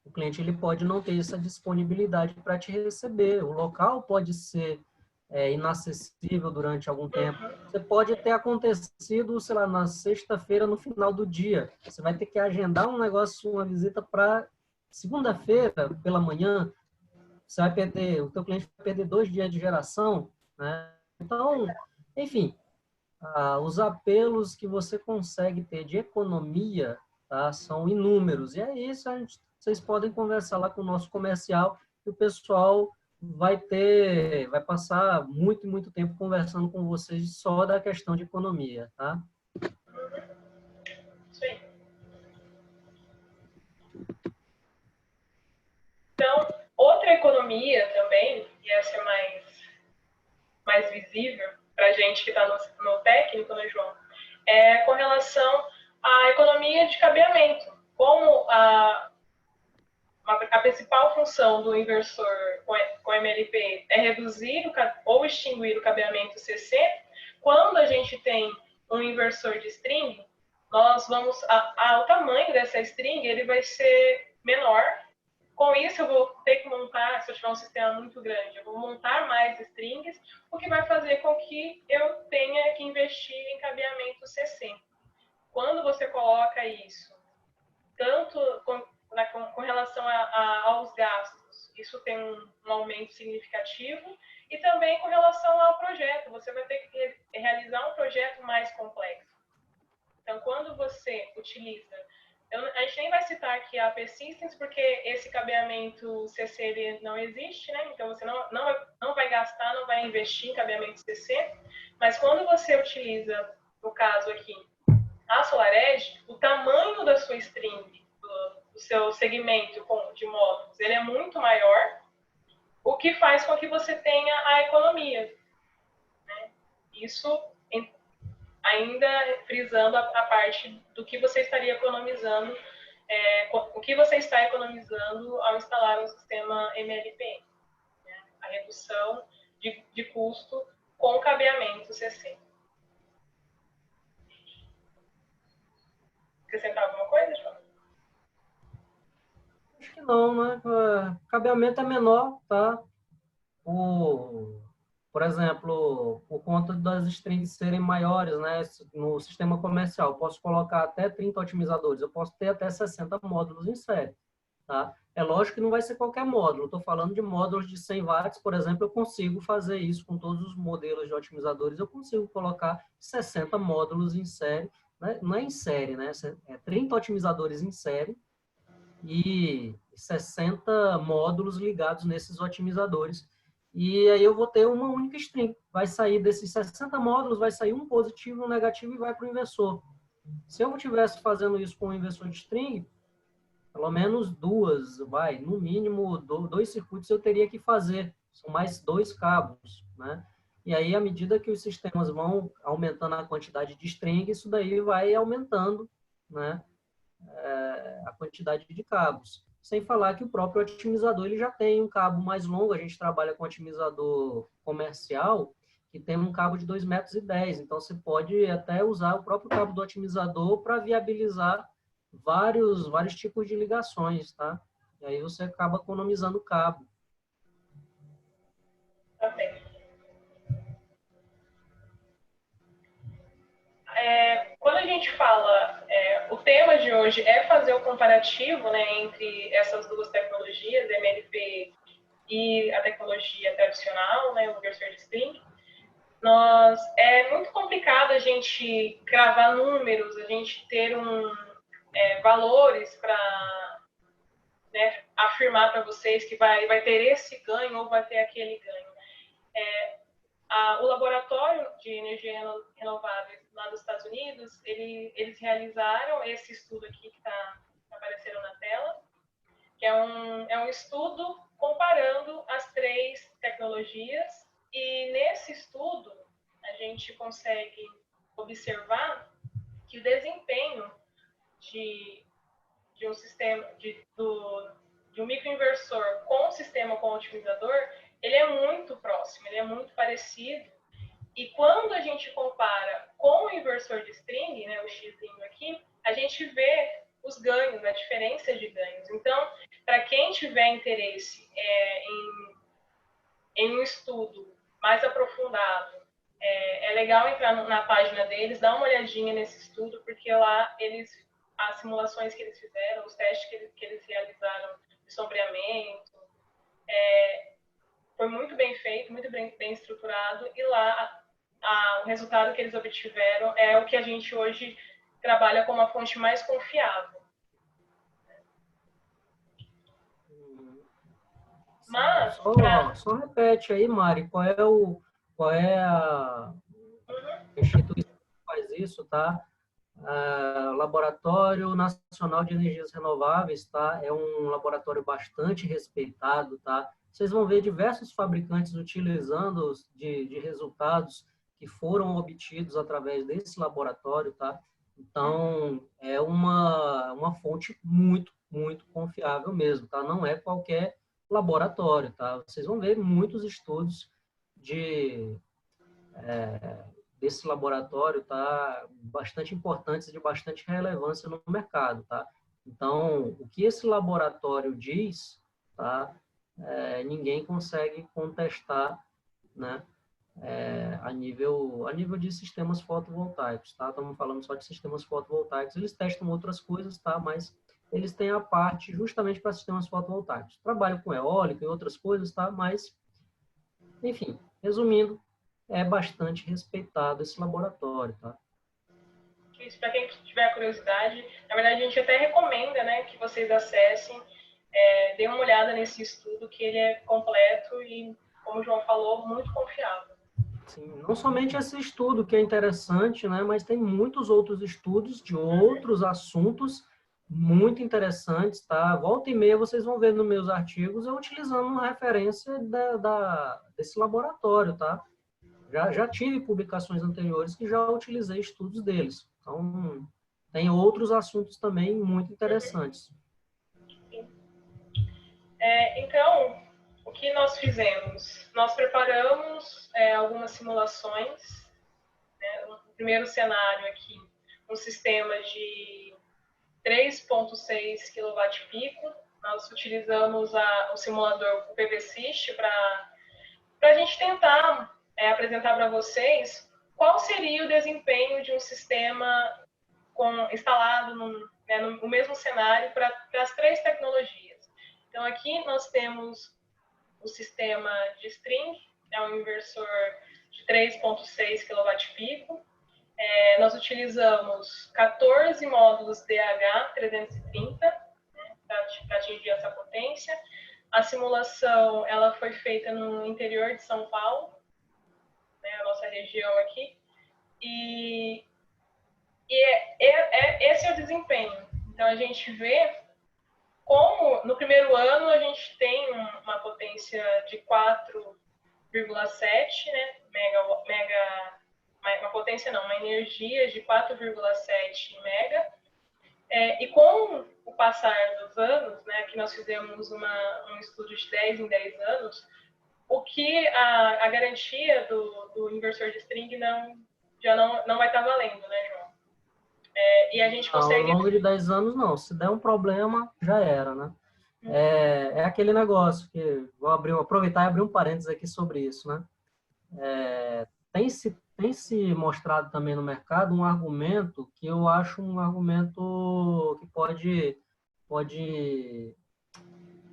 O cliente ele pode não ter essa disponibilidade para te receber. O local pode ser inacessível durante algum tempo. Você pode ter acontecido, sei lá, na sexta-feira, no final do dia. Você vai ter que agendar um negócio, uma visita para segunda-feira, pela manhã. Você vai perder, o teu cliente vai perder 2 dias de geração, né? Então, enfim, os apelos que você consegue ter de economia, tá, são inúmeros. E é isso, vocês podem conversar lá com o nosso comercial, e o pessoal vai passar muito tempo conversando com vocês só da questão de economia, tá? Sim. Então, outra economia também, e essa é mais visível para a gente que está no técnico, né, João? É com relação à economia de cabeamento. Como a principal função do inversor com MLP é reduzir ou extinguir o cabeamento CC, quando a gente tem um inversor de string, nós vamos o tamanho dessa string ele vai ser menor. Com isso, eu vou ter que montar, se eu tiver um sistema muito grande, eu vou montar mais strings, o que vai fazer com que eu tenha que investir em cabeamento CC. Quando você coloca isso, tanto com relação aos gastos, isso tem um aumento significativo, e também com relação ao projeto, você vai ter que realizar um projeto mais complexo. Então, quando você utiliza, a gente nem vai citar aqui a Persistence, porque esse cabeamento CC ele não existe, né? Então, você não vai gastar, não vai investir em cabeamento CC, mas quando você utiliza, no caso aqui, a SolarEdge, o tamanho da sua string, do seu segmento de módulos, ele é muito maior, o que faz com que você tenha a economia, né? Isso ainda frisando a parte do que você estaria economizando, o que você está economizando ao instalar um sistema MLPE, né? A redução de custo com cabeamento CC. Acrescentar alguma coisa, João? Acho que não, né? O cabeamento é menor, tá? Por exemplo, por conta das strings serem maiores, né, no sistema comercial, eu posso colocar até 30 otimizadores, eu posso ter até 60 módulos em série. Tá? É lógico que não vai ser qualquer módulo, estou falando de módulos de 100 watts, por exemplo, eu consigo fazer isso com todos os modelos de otimizadores, eu consigo colocar 60 módulos em série, né? Não é em série, né? É 30 otimizadores em série e 60 módulos ligados nesses otimizadores. E aí eu vou ter uma única string. Vai sair desses 60 módulos, vai sair um positivo, um negativo e vai para o inversor. Se eu estivesse fazendo isso com um inversor de string, pelo menos no mínimo 2 circuitos eu teria que fazer. São mais 2 cabos, né? E aí, à medida que os sistemas vão aumentando a quantidade de string, isso daí vai aumentando, né? A quantidade de cabos. Sem falar que o próprio otimizador ele já tem um cabo mais longo, a gente trabalha com otimizador comercial, que tem um cabo de 2,10 metros, então você pode até usar o próprio cabo do otimizador para viabilizar vários tipos de ligações, tá? E aí você acaba economizando cabo. Quando a gente fala, o tema de hoje é fazer o comparativo, né, entre essas duas tecnologias, MLP e a tecnologia tradicional, né, o inversor de string. É muito complicado a gente cravar números, a gente ter valores para, né, afirmar para vocês que vai ter esse ganho ou vai ter aquele ganho. O laboratório de energia renovável lá dos Estados Unidos, eles realizaram esse estudo aqui que está aparecendo na tela, que é um estudo comparando as 3 tecnologias, e nesse estudo a gente consegue observar que o desempenho de um sistema, de um microinversor com um sistema com otimizador, ele é muito próximo, ele é muito parecido. E quando a gente compara com o inversor de string, né, o x aqui, a gente vê os ganhos, a diferença de ganhos. Então, para quem tiver interesse em um estudo mais aprofundado, é legal entrar na página deles, dar uma olhadinha nesse estudo, porque lá as simulações que eles fizeram, os testes que eles realizaram de sombreamento, foi muito bem feito, muito bem estruturado, e lá o resultado que eles obtiveram é o que a gente hoje trabalha como a fonte mais confiável. Mas só repete aí, Mari, qual é a instituição que faz isso, tá? Laboratório Nacional de Energias Renováveis, tá? É um laboratório bastante respeitado, tá? Vocês vão ver diversos fabricantes utilizando de resultados que foram obtidos através desse laboratório, tá? Então, é uma fonte muito, muito confiável mesmo, tá? Não é qualquer laboratório, tá? Vocês vão ver muitos estudos desse laboratório, tá? Bastante importantes e de bastante relevância no mercado, tá? Então, o que esse laboratório diz, tá? Ninguém consegue contestar, né? A nível de sistemas fotovoltaicos, tá? Estamos falando só de sistemas fotovoltaicos. Eles testam outras coisas, tá? Mas eles têm a parte justamente para sistemas fotovoltaicos. Trabalham com eólica e outras coisas, tá? Mas, enfim, resumindo, é bastante respeitado esse laboratório, tá? Isso, para quem tiver curiosidade, na verdade a gente até recomenda, né, que vocês acessem, deem uma olhada nesse estudo, que ele é completo e, como o João falou, muito confiável. Sim, não somente esse estudo que é interessante, né, mas tem muitos outros estudos de outros assuntos muito interessantes, tá? Volta e meia vocês vão ver nos meus artigos eu utilizando uma referência desse laboratório, tá? Já tive publicações anteriores que já utilizei estudos deles. Então, tem outros assuntos também muito interessantes. Então, o que nós fizemos? Nós preparamos algumas simulações. Né? No primeiro cenário aqui, um sistema de 3,6 kW-pico. Nós utilizamos o simulador PVSys para a gente tentar apresentar para vocês qual seria o desempenho de um sistema instalado no mesmo cenário para as 3 tecnologias. Então, aqui nós temos o sistema de string, é um inversor de 3,6 kW-pico. Nós utilizamos 14 módulos DH330, né, para atingir essa potência. A simulação ela foi feita no interior de São Paulo, né, a nossa região aqui, e esse é o desempenho. Então, a gente vê como no primeiro ano a gente tem uma potência de 4,7, né, uma potência não, uma energia de 4,7 mega, e com o passar dos anos, né, que nós fizemos um estudo de 10 em 10 anos, o que a garantia do inversor de string já não vai estar valendo, né, João? E a gente consegue... Ao longo de 10 anos, não. Se der um problema, já era, né? É aquele negócio que... Vou aproveitar e abrir um parênteses aqui sobre isso, né? Tem se mostrado também no mercado um argumento que eu acho um argumento que pode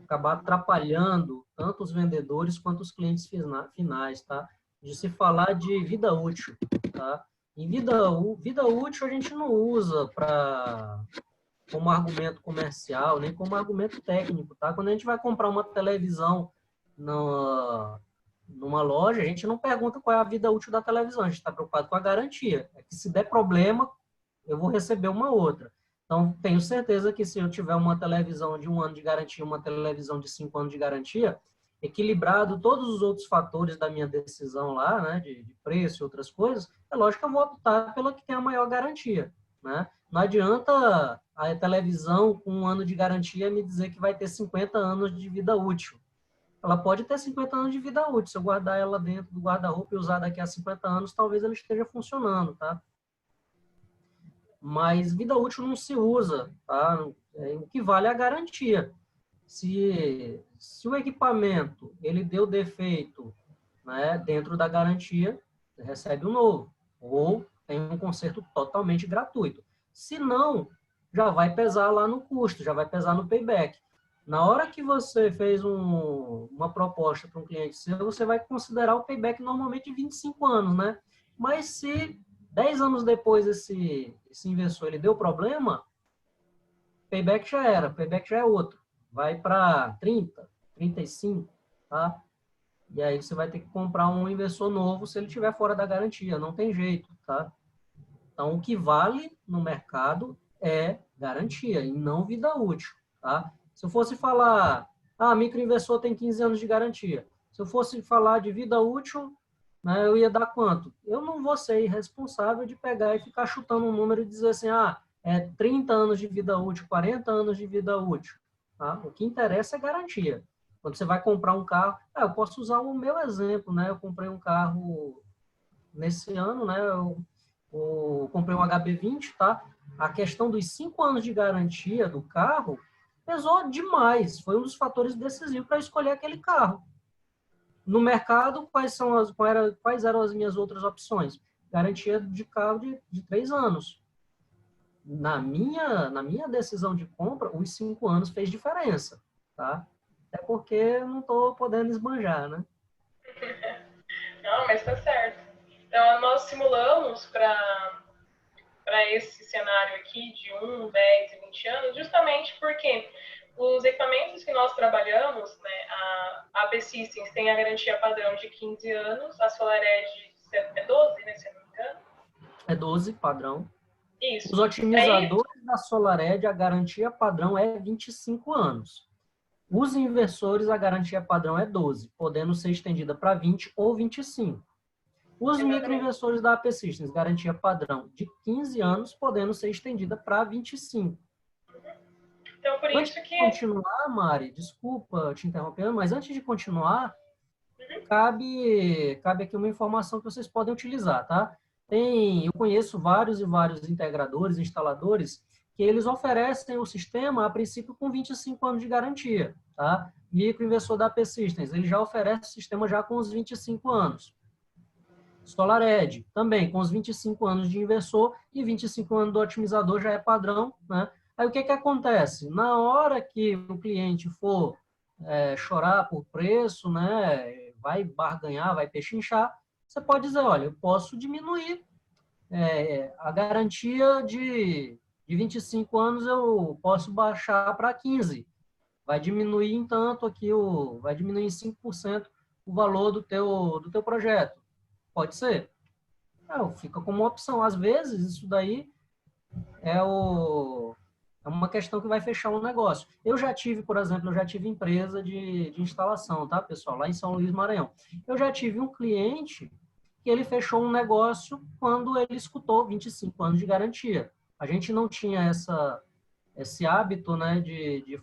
acabar atrapalhando tanto os vendedores quanto os clientes finais, tá? de se falar de vida útil, tá? Em vida útil a gente não usa como argumento comercial, nem como argumento técnico, tá? Quando a gente vai comprar uma televisão numa loja, a gente não pergunta qual é a vida útil da televisão, a gente está preocupado com a garantia. É que se der problema, eu vou receber uma outra. Então, tenho certeza que se eu tiver uma televisão de 1 ano de garantia, uma televisão de 5 anos de garantia, equilibrado todos os outros fatores da minha decisão lá, né, de preço e outras coisas, é lógico que eu vou optar pela que tem a maior garantia, né? Não adianta a televisão com 1 ano de garantia me dizer que vai ter 50 anos de vida útil. Ela pode ter 50 anos de vida útil. Se eu guardar ela dentro do guarda-roupa e usar daqui a 50 anos, talvez ela esteja funcionando, tá? Mas vida útil não se usa, tá? O que vale é a garantia. Se o equipamento ele deu defeito, né, dentro da garantia, você recebe um novo. Ou tem um conserto totalmente gratuito. Se não, já vai pesar lá no custo, já vai pesar no payback. Na hora que você fez uma proposta para um cliente seu, você vai considerar o payback normalmente de 25 anos, né? Mas se 10 anos depois esse inversor ele deu problema, payback já era, payback já é outro. Vai para 30, 35, tá? E aí você vai ter que comprar um inversor novo se ele estiver fora da garantia, não tem jeito, tá? Então, o que vale no mercado é garantia e não vida útil, tá? Se eu fosse falar, microinversor tem 15 anos de garantia. Se eu fosse falar de vida útil, né, eu ia dar quanto? Eu não vou ser irresponsável de pegar e ficar chutando um número e dizer assim, é 30 anos de vida útil, 40 anos de vida útil. Tá? O que interessa é garantia. Quando você vai comprar um carro, eu posso usar o meu exemplo, né? Eu comprei um carro nesse ano, né? Eu comprei um HB20, tá? A questão dos 5 anos de garantia do carro pesou demais. Foi um dos fatores decisivos para escolher aquele carro. No mercado, quais eram as minhas outras opções? Garantia de carro de 3 anos. Na minha decisão de compra, os 5 anos fez diferença, tá? Até porque eu não estou podendo esbanjar, né? Não, mas tá certo. Então, nós simulamos para esse cenário aqui de 1, 10 e 20 anos, justamente porque os equipamentos que nós trabalhamos, né, a AP Systems tem a garantia padrão de 15 anos, a SolarEdge é 12, né, se eu não me engano. É 12 padrão. Isso. Os otimizadores da SolarEdge, a garantia padrão é 25 anos. Os inversores, a garantia padrão é 12, podendo ser estendida para 20 ou 25. Os microinversores da AP Systems, garantia padrão de 15 anos, podendo ser estendida para 25. Então, por Antes isso de que... continuar, Mari, desculpa te interrompendo, mas antes de continuar, cabe aqui uma informação que vocês podem utilizar, tá? Eu conheço vários e vários integradores, instaladores, que eles oferecem o sistema, a princípio, com 25 anos de garantia, tá? Microinversor da AP Systems, ele já oferece o sistema já com os 25 anos. SolarEdge, também, com os 25 anos de inversor e 25 anos do otimizador já é padrão, né? Aí o que acontece? Na hora que o cliente for chorar por preço, né, vai barganhar, vai pechinchar, você pode dizer, olha, eu posso diminuir a garantia de 25 anos, eu posso baixar para 15. Vai diminuir em tanto aqui, vai diminuir em 5% o valor do teu projeto. Pode ser? Fica como opção. Às vezes, isso daí é uma questão que vai fechar um negócio. Eu já tive, por exemplo, empresa de instalação, tá, pessoal? Lá em São Luís, Maranhão. Eu já tive um cliente que ele fechou um negócio quando ele escutou 25 anos de garantia. A gente não tinha esse hábito, né, de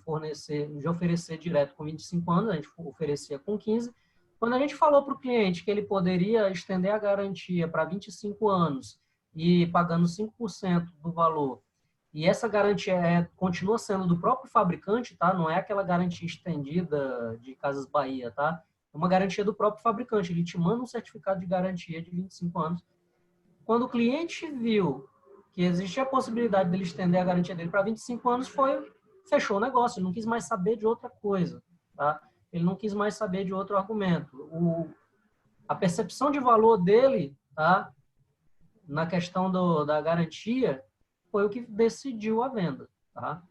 oferecer direto com 25 anos, a gente oferecia com 15. Quando a gente falou para o cliente que ele poderia estender a garantia para 25 anos e pagando 5% do valor, e essa garantia continua sendo do próprio fabricante, tá? Não é aquela garantia estendida de Casas Bahia, tá? É uma garantia do próprio fabricante. Ele te manda um certificado de garantia de 25 anos. Quando o cliente viu que existia a possibilidade dele estender a garantia dele para 25 anos, fechou o negócio. Ele não quis mais saber de outra coisa, tá? Ele não quis mais saber de outro argumento. a percepção de valor dele, tá, na questão da garantia, foi o que decidiu a venda, tá?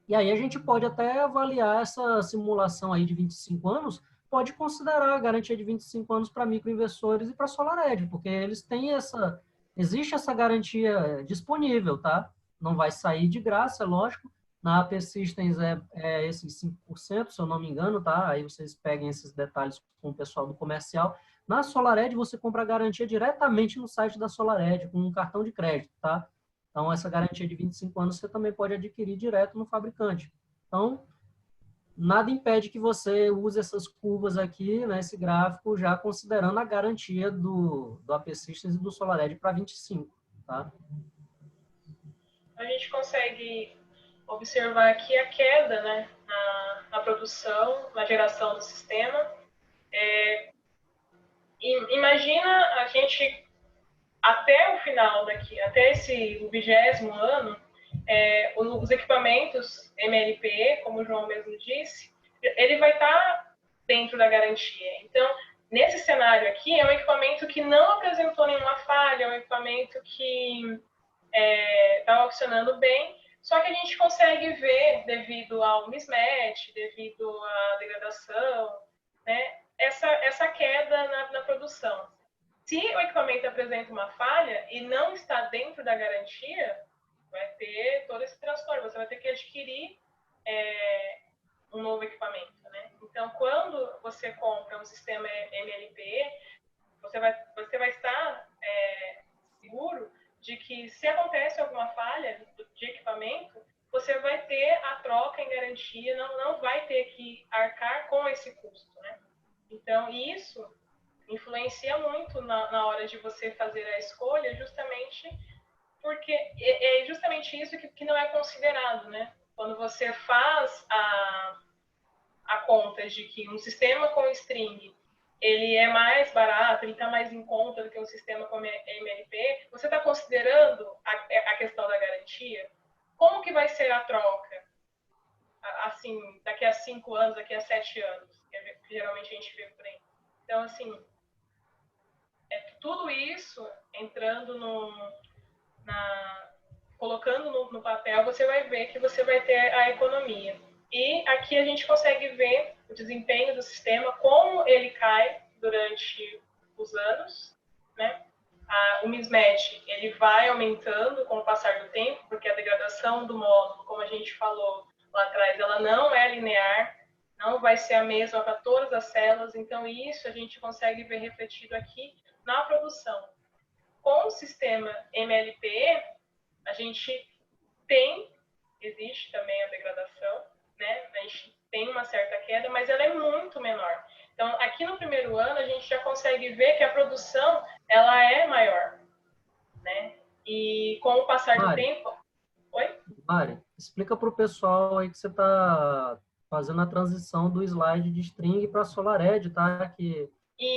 E aí a gente pode até avaliar essa simulação aí de 25 anos, pode considerar a garantia de 25 anos para microinvestores e para SolarEdge, porque eles têm existe essa garantia disponível, tá? Não vai sair de graça, é lógico. Na AP Systems é esses 5%, se eu não me engano, tá? Aí vocês peguem esses detalhes com o pessoal do comercial. Na SolarEdge, você compra a garantia diretamente no site da SolarEdge, com um cartão de crédito, tá? Então, essa garantia de 25 anos você também pode adquirir direto no fabricante. Então, nada impede que você use essas curvas aqui, né, esse gráfico, já considerando a garantia do AP Systems e do SolarEdge para 25, tá? A gente consegue observar aqui a queda, né, na produção, na geração do sistema. Imagina a gente, até o final daqui, até esse 20º ano, os equipamentos MLPE, como o João mesmo disse, ele vai estar dentro da garantia. Então, nesse cenário aqui, é um equipamento que não apresentou nenhuma falha, é um equipamento que estava funcionando bem, só que a gente consegue ver, devido ao mismatch, devido à degradação, né, essa queda na produção. Se o equipamento apresenta uma falha e não está dentro da garantia, vai ter todo esse transtorno. Você vai ter que adquirir um novo equipamento, né? Então, quando você compra um sistema MLPE, você vai estar seguro de que, se acontece alguma falha de equipamento, você vai ter a troca em garantia, não vai ter que arcar com esse custo, né? Então, isso influencia muito na hora de você fazer a escolha, justamente porque é justamente isso que não é considerado, né? Quando você faz a conta de que um sistema com string ele é mais barato, ele está mais em conta do que um sistema como MLP, você está considerando a questão da garantia? Como que vai ser a troca? Assim, daqui a 5 anos, daqui a 7 anos, que geralmente a gente vê por aí. Então, assim, tudo isso entrando colocando no papel, você vai ver que você vai ter a economia. E aqui a gente consegue ver o desempenho do sistema, como ele cai durante os anos, né? O mismatch ele vai aumentando com o passar do tempo, porque a degradação do módulo, como a gente falou lá atrás, ela não é linear, não vai ser a mesma para todas as células, então isso a gente consegue ver refletido aqui na produção. Com o sistema MLPE, a gente existe também a degradação, né? A gente tem uma certa queda, mas ela é muito menor. Então, aqui no primeiro ano, a gente já consegue ver que a produção, ela é maior, né? E com o passar do tempo... Oi? Mari, explica para o pessoal aí que você está fazendo a transição do slide de string para SolarEdge, tá? Que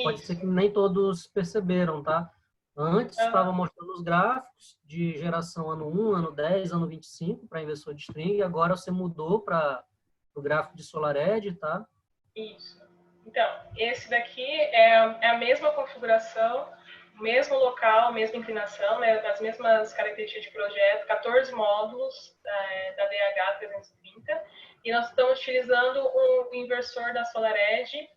pode ser que nem todos perceberam, tá? Antes estava mostrando os gráficos de geração ano 1, ano 10, ano 25 para investidor de string, e agora você mudou para o gráfico de SolarEdge, tá? Isso. Então, esse daqui é a mesma configuração, mesmo local, mesma inclinação, né, as mesmas características de projeto, 14 módulos da DH330, e nós estamos utilizando um inversor da SolarEdge,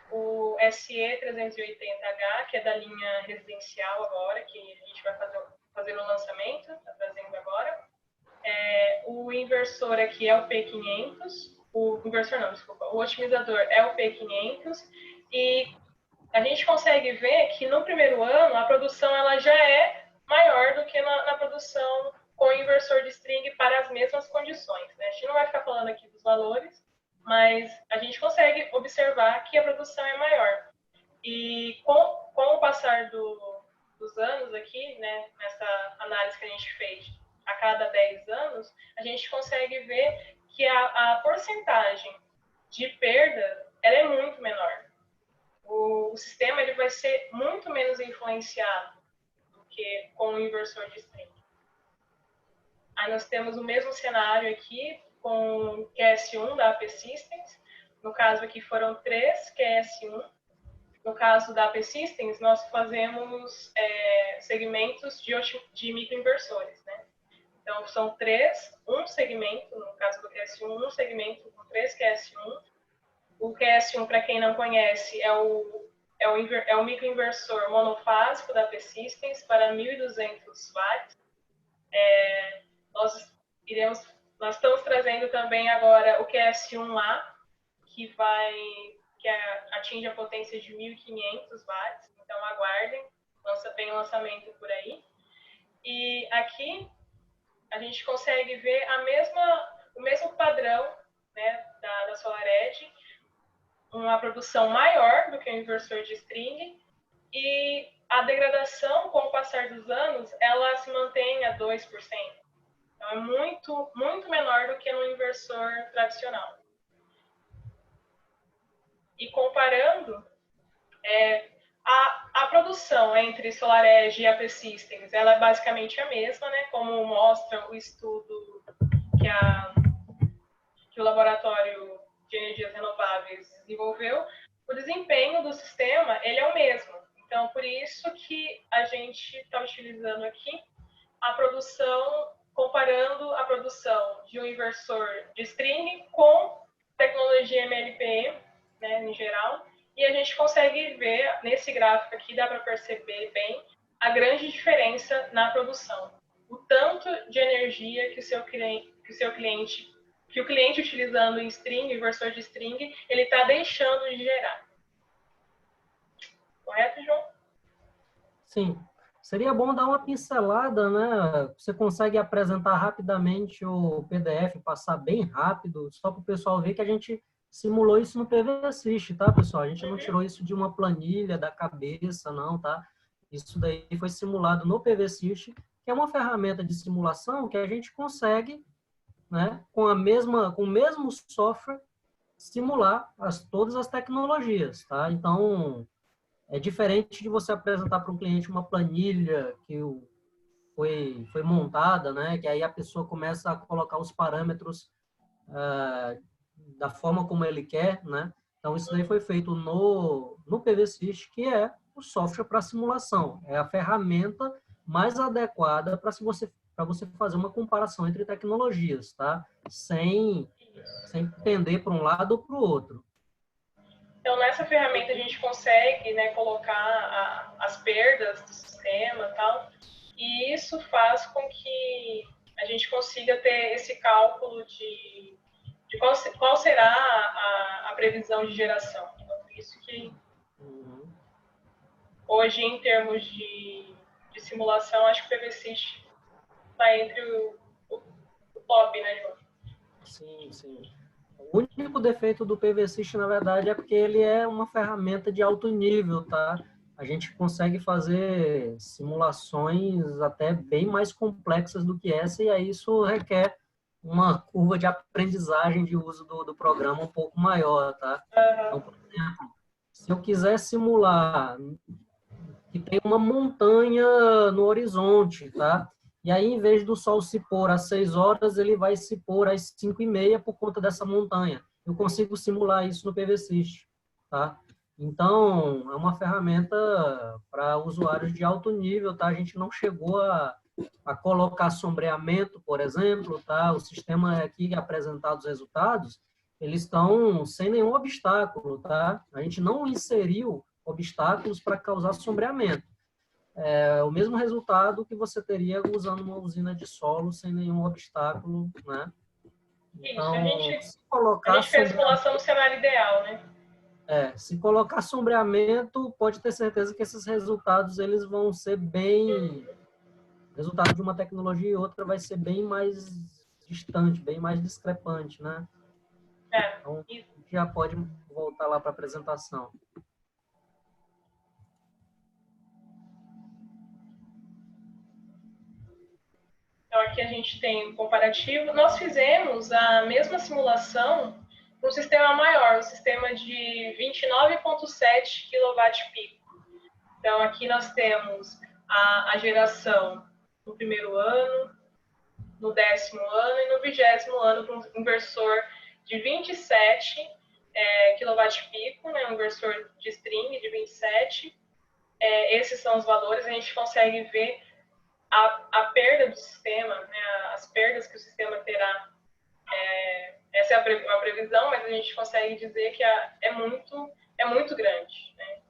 o SE380H, que é da linha residencial agora, que a gente vai fazer o lançamento, está trazendo agora. O inversor aqui é o P500, o inversor não, desculpa, o otimizador é o P500, e a gente consegue ver que no primeiro ano a produção ela já é maior do que na produção com inversor de string para as mesmas condições, né? A gente não vai ficar falando aqui dos valores, mas a gente consegue observar que a produção é maior. E com o passar dos anos aqui, né, nessa análise que a gente fez a cada 10 anos, a gente consegue ver que a porcentagem de perda ela é muito menor. O sistema ele vai ser muito menos influenciado do que com o inversor de string. Aí nós temos o mesmo cenário aqui com QS1 da AP Systems. No caso aqui foram 3 QS1. no caso da AP Systems, nós fazemos segmentos de microinversores, né? Então, são um segmento, no caso do QS1, um segmento com 3 QS1. O QS1, para quem não conhece, é o microinversor monofásico da AP Systems para 1.200 watts. Nós estamos trazendo também agora o QS1A, que atinge a potência de 1.500 watts. Então, aguardem, vem lançamento por aí. E aqui a gente consegue ver o mesmo padrão, né, da SolarEdge, uma produção maior do que o inversor de string, e a degradação, com o passar dos anos, ela se mantém a 2%. Então, é muito, muito menor do que no inversor tradicional. E comparando, a produção entre SolarEdge e AP Systems, ela é basicamente a mesma, né? Como mostra o estudo que o Laboratório de Energias Renováveis desenvolveu. O desempenho do sistema, ele é o mesmo. Então, por isso que a gente está utilizando aqui a produção, comparando a produção de um inversor de string com tecnologia MLPE, né, em geral, e a gente consegue ver, nesse gráfico aqui, dá para perceber bem a grande diferença na produção. O tanto de energia que o cliente utilizando em string, inversor de string, ele está deixando de gerar. Correto, João? Sim. Seria bom dar uma pincelada, né? Você consegue apresentar rapidamente o PDF, passar bem rápido, só para o pessoal ver que a gente simulou isso no PVSys, tá, pessoal? A gente não tirou isso de uma planilha da cabeça, não, tá? Isso daí foi simulado no PVSys, que é uma ferramenta de simulação que a gente consegue, né, com o mesmo software, simular todas as tecnologias, tá? Então, é diferente de você apresentar para um cliente uma planilha que foi montada, né? Que aí a pessoa começa a colocar os parâmetros da forma como ele quer, né? Então, isso daí foi feito no PVSys, que é o software para simulação. É a ferramenta mais adequada para você fazer uma comparação entre tecnologias, tá? Sem pender para um lado ou para o outro. Então, nessa ferramenta a gente consegue, né, colocar as perdas do sistema e tal, e isso faz com que a gente consiga ter esse cálculo de qual será a previsão de geração. Então, por isso que hoje, em termos de simulação, acho que o PVSys está entre o top, né, João? Sim, sim. O único defeito do PVSys, na verdade, é porque ele é uma ferramenta de alto nível, tá? A gente consegue fazer simulações até bem mais complexas do que essa, e aí isso requer uma curva de aprendizagem de uso do programa um pouco maior, tá? Então, por exemplo, se eu quiser simular que tem uma montanha no horizonte, tá? E aí, em vez do sol se pôr às 6 horas, ele vai se pôr às 5h30 por conta dessa montanha. Eu consigo simular isso no PVSys, tá? Então, é uma ferramenta para usuários de alto nível, tá? A gente não chegou a colocar sombreamento, por exemplo, tá? O sistema aqui apresentado os resultados, eles estão sem nenhum obstáculo, tá? A gente não inseriu obstáculos para causar sombreamento. É o mesmo resultado que você teria usando uma usina de solo sem nenhum obstáculo, né? Então, se colocar a gente fez a simulação no cenário ideal, né? Se colocar sombreamento, pode ter certeza que esses resultados eles vão ser bem... O resultado de uma tecnologia e outra vai ser bem mais distante, bem mais discrepante, né? Então, a gente já pode voltar lá para a apresentação. Então, aqui a gente tem um comparativo. Nós fizemos a mesma simulação para um sistema maior, um sistema de 29,7 kWp. Então, aqui nós temos a geração no primeiro ano, no 10º ano e no 20º ano para um inversor de 27 kW-pico, né, um inversor de string de 27. Esses são os valores, a gente consegue ver a perda do sistema, né, as perdas que o sistema terá. Essa é a previsão, mas a gente consegue dizer que é muito grande, né?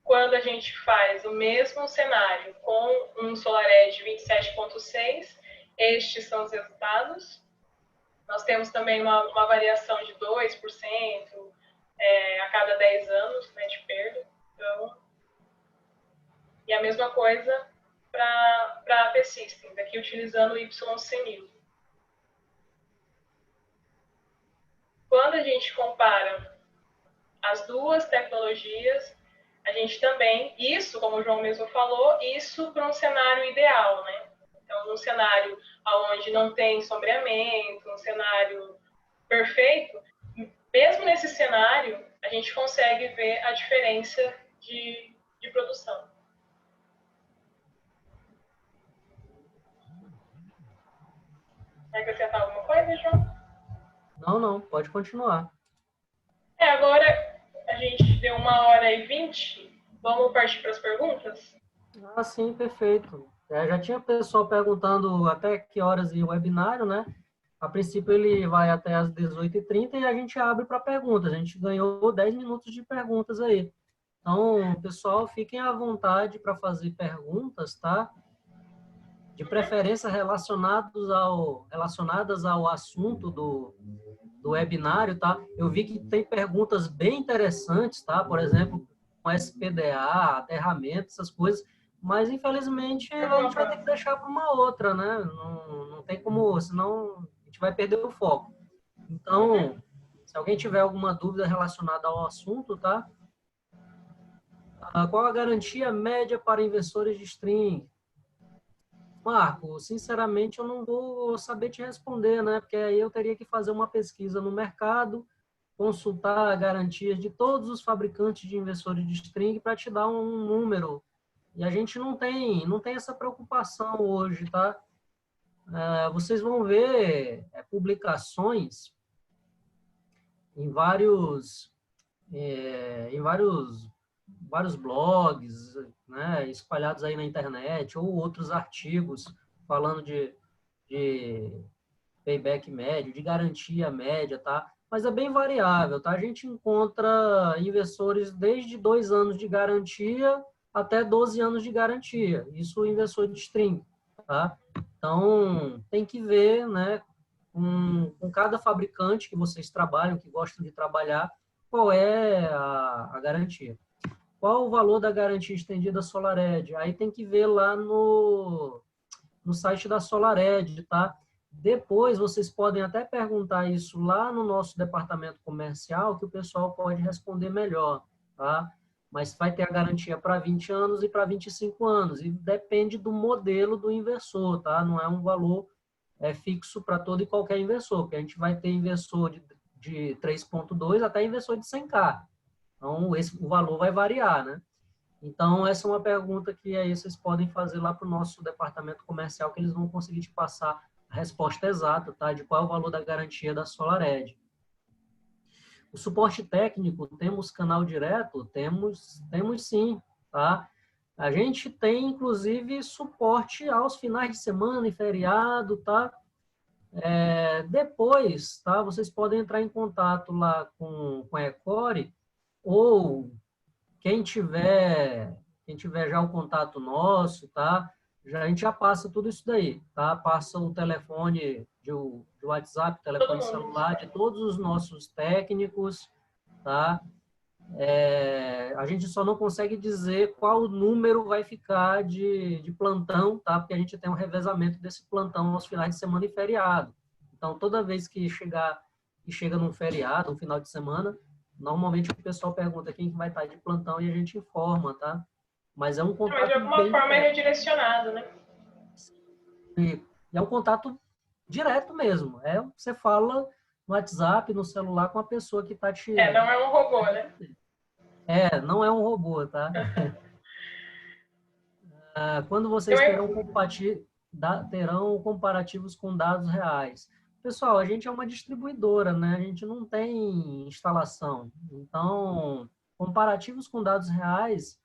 Quando a gente faz o mesmo cenário com um SolarEdge 27.6, estes são os resultados. Nós temos também uma variação de 2% a cada 10 anos, né, de perda. Então, e a mesma coisa para a P-Systems, aqui utilizando o YC1000. Quando a gente compara as duas tecnologias, a gente também, isso, como o João mesmo falou, isso para um cenário ideal, né? Então, num cenário onde não tem sombreamento, um cenário perfeito, mesmo nesse cenário, a gente consegue ver a diferença de produção. Quer acrescentar alguma coisa, João? Não, pode continuar. Agora a gente deu 1h20, vamos partir para as perguntas? Ah, sim, perfeito. Já tinha pessoal perguntando até que horas ia o webinário, né? A princípio ele vai até às 18h30 e a gente abre para perguntas. A gente ganhou 10 minutos de perguntas aí. Então, pessoal, fiquem à vontade para fazer perguntas, tá? De preferência relacionadas ao assunto do webinário, tá? Eu vi que tem perguntas bem interessantes, tá? Por exemplo, com SPDA, aterramento, essas coisas, mas infelizmente a gente vai ter que deixar para uma outra, né? Não tem como, senão a gente vai perder o foco. Então, se alguém tiver alguma dúvida relacionada ao assunto, tá? Qual a garantia média para investidores de string? Marco, sinceramente, eu não vou saber te responder, né? Porque aí eu teria que fazer uma pesquisa no mercado, consultar garantias de todos os fabricantes de inversores de string para te dar um número. E a gente não tem essa preocupação hoje, tá? Vocês vão ver publicações em vários blogs, né, espalhados aí na internet, ou outros artigos falando de payback médio, de garantia média, tá? Mas é bem variável, tá? A gente encontra investidores desde 2 anos de garantia até 12 anos de garantia. Isso o investidor de string, tá? Então, tem que ver, né, com cada fabricante que vocês trabalham, que gostam de trabalhar, qual é a garantia. Qual o valor da garantia estendida SolarEdge? Aí tem que ver lá no site da SolarEdge, tá? Depois, vocês podem até perguntar isso lá no nosso departamento comercial, que o pessoal pode responder melhor, tá? Mas vai ter a garantia para 20 anos e para 25 anos, e depende do modelo do inversor, tá? Não é um valor fixo para todo e qualquer inversor, porque a gente vai ter inversor de 3.2 até inversor de 100K. Então, o valor vai variar, né? Então, essa é uma pergunta que aí vocês podem fazer lá para o nosso departamento comercial, que eles vão conseguir te passar a resposta exata, tá? De qual é o valor da garantia da SolarEdge. O suporte técnico, temos canal direto? Temos sim, tá? A gente tem, inclusive, suporte aos finais de semana e feriado, tá? Depois, tá? Vocês podem entrar em contato lá com a Ecore, ou quem tiver já o contato nosso, tá? A gente já passa tudo isso daí, tá? Passa o telefone de WhatsApp, telefone celular de todos os nossos técnicos, tá? A gente só não consegue dizer qual número vai ficar de plantão, tá? Porque a gente tem um revezamento desse plantão aos finais de semana e feriado. Então, toda vez que chega num feriado, um final de semana, normalmente o pessoal pergunta quem vai estar de plantão e a gente informa, tá? Mas é um contato Mas de alguma forma é redirecionado, né? E é um contato direto mesmo. Você fala no WhatsApp, no celular com a pessoa que está te... não é um robô, né? Não é um robô, tá? Quando vocês terão comparativos com dados reais? Pessoal, a gente é uma distribuidora, né? A gente não tem instalação. Então, comparativos com dados reais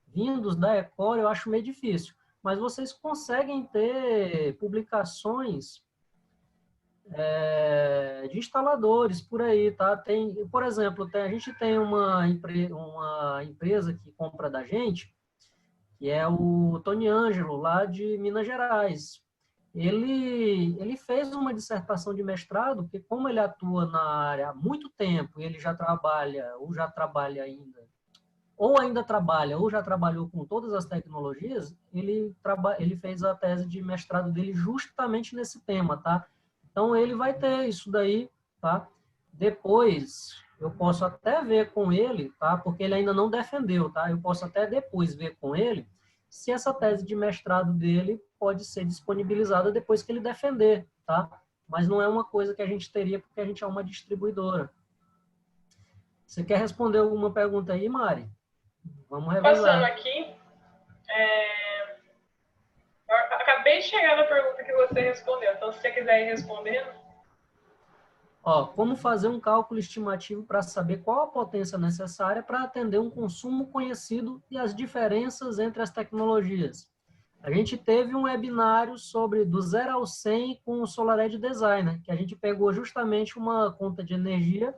vindos da Ecora, eu acho meio difícil. Mas vocês conseguem ter publicações de instaladores por aí, tá? Tem, por exemplo, a gente tem uma empresa que compra da gente, que é o Tony Ângelo, lá de Minas Gerais. Ele fez uma dissertação de mestrado, porque como ele atua na área há muito tempo, ele já trabalha, ou já trabalha ainda, ou ainda trabalha, ou já trabalhou com todas as tecnologias, ele fez a tese de mestrado dele justamente nesse tema, tá? Então, ele vai ter isso daí, tá? Depois, eu posso até ver com ele, tá? Porque ele ainda não defendeu, tá? Eu posso até depois ver com ele se essa tese de mestrado dele pode ser disponibilizada depois que ele defender, tá? Mas não é uma coisa que a gente teria porque a gente é uma distribuidora. Você quer responder alguma pergunta aí, Mari? Vamos Passando revezar. aqui, eu acabei de chegar na pergunta que você respondeu, então se você quiser ir respondendo. Ó, como fazer um cálculo estimativo para saber qual a potência necessária para atender um consumo conhecido e as diferenças entre as tecnologias. A gente teve um webinário sobre do 0 ao 100 com o SolarEdge Designer, que a gente pegou justamente uma conta de energia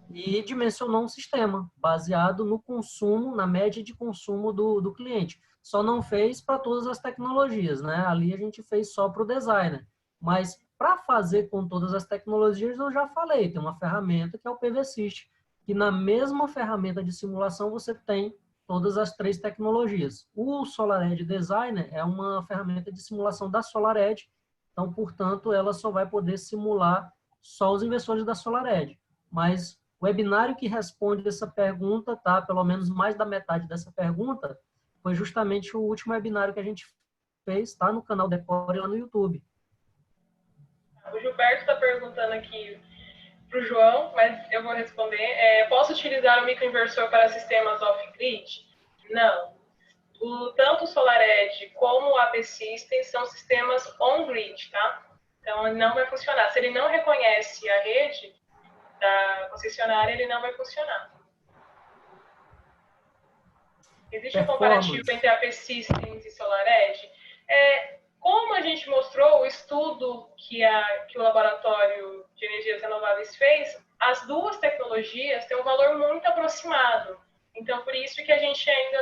e dimensionou um sistema baseado no consumo, na média de consumo do cliente. Só não fez para todas as tecnologias, né? Ali a gente fez só para o designer. Mas para fazer com todas as tecnologias, eu já falei, tem uma ferramenta que é o PVSys, que na mesma ferramenta de simulação você tem todas as três tecnologias. O SolarEdge Designer é uma ferramenta de simulação da SolarEdge, então, portanto, ela só vai poder simular só os inversores da SolarEdge. Mas o webinário que responde essa pergunta, tá? Pelo menos mais da metade dessa pergunta, foi justamente o último webinário que a gente fez, tá? No canal Decore lá no YouTube. O Gilberto está perguntando aqui para o João, mas eu vou responder. Posso utilizar o microinversor para sistemas off-grid? Não. Tanto o SolarEdge como o AP System são sistemas on-grid, tá? Então, ele não vai funcionar. Se ele não reconhece a rede da concessionária, ele não vai funcionar. Existe um comparativo Performance. entre AP Systems e SolarEdge? Como a gente mostrou, o estudo que o Laboratório de Energias Renováveis fez, as duas tecnologias têm um valor muito aproximado. Então, por isso que a gente ainda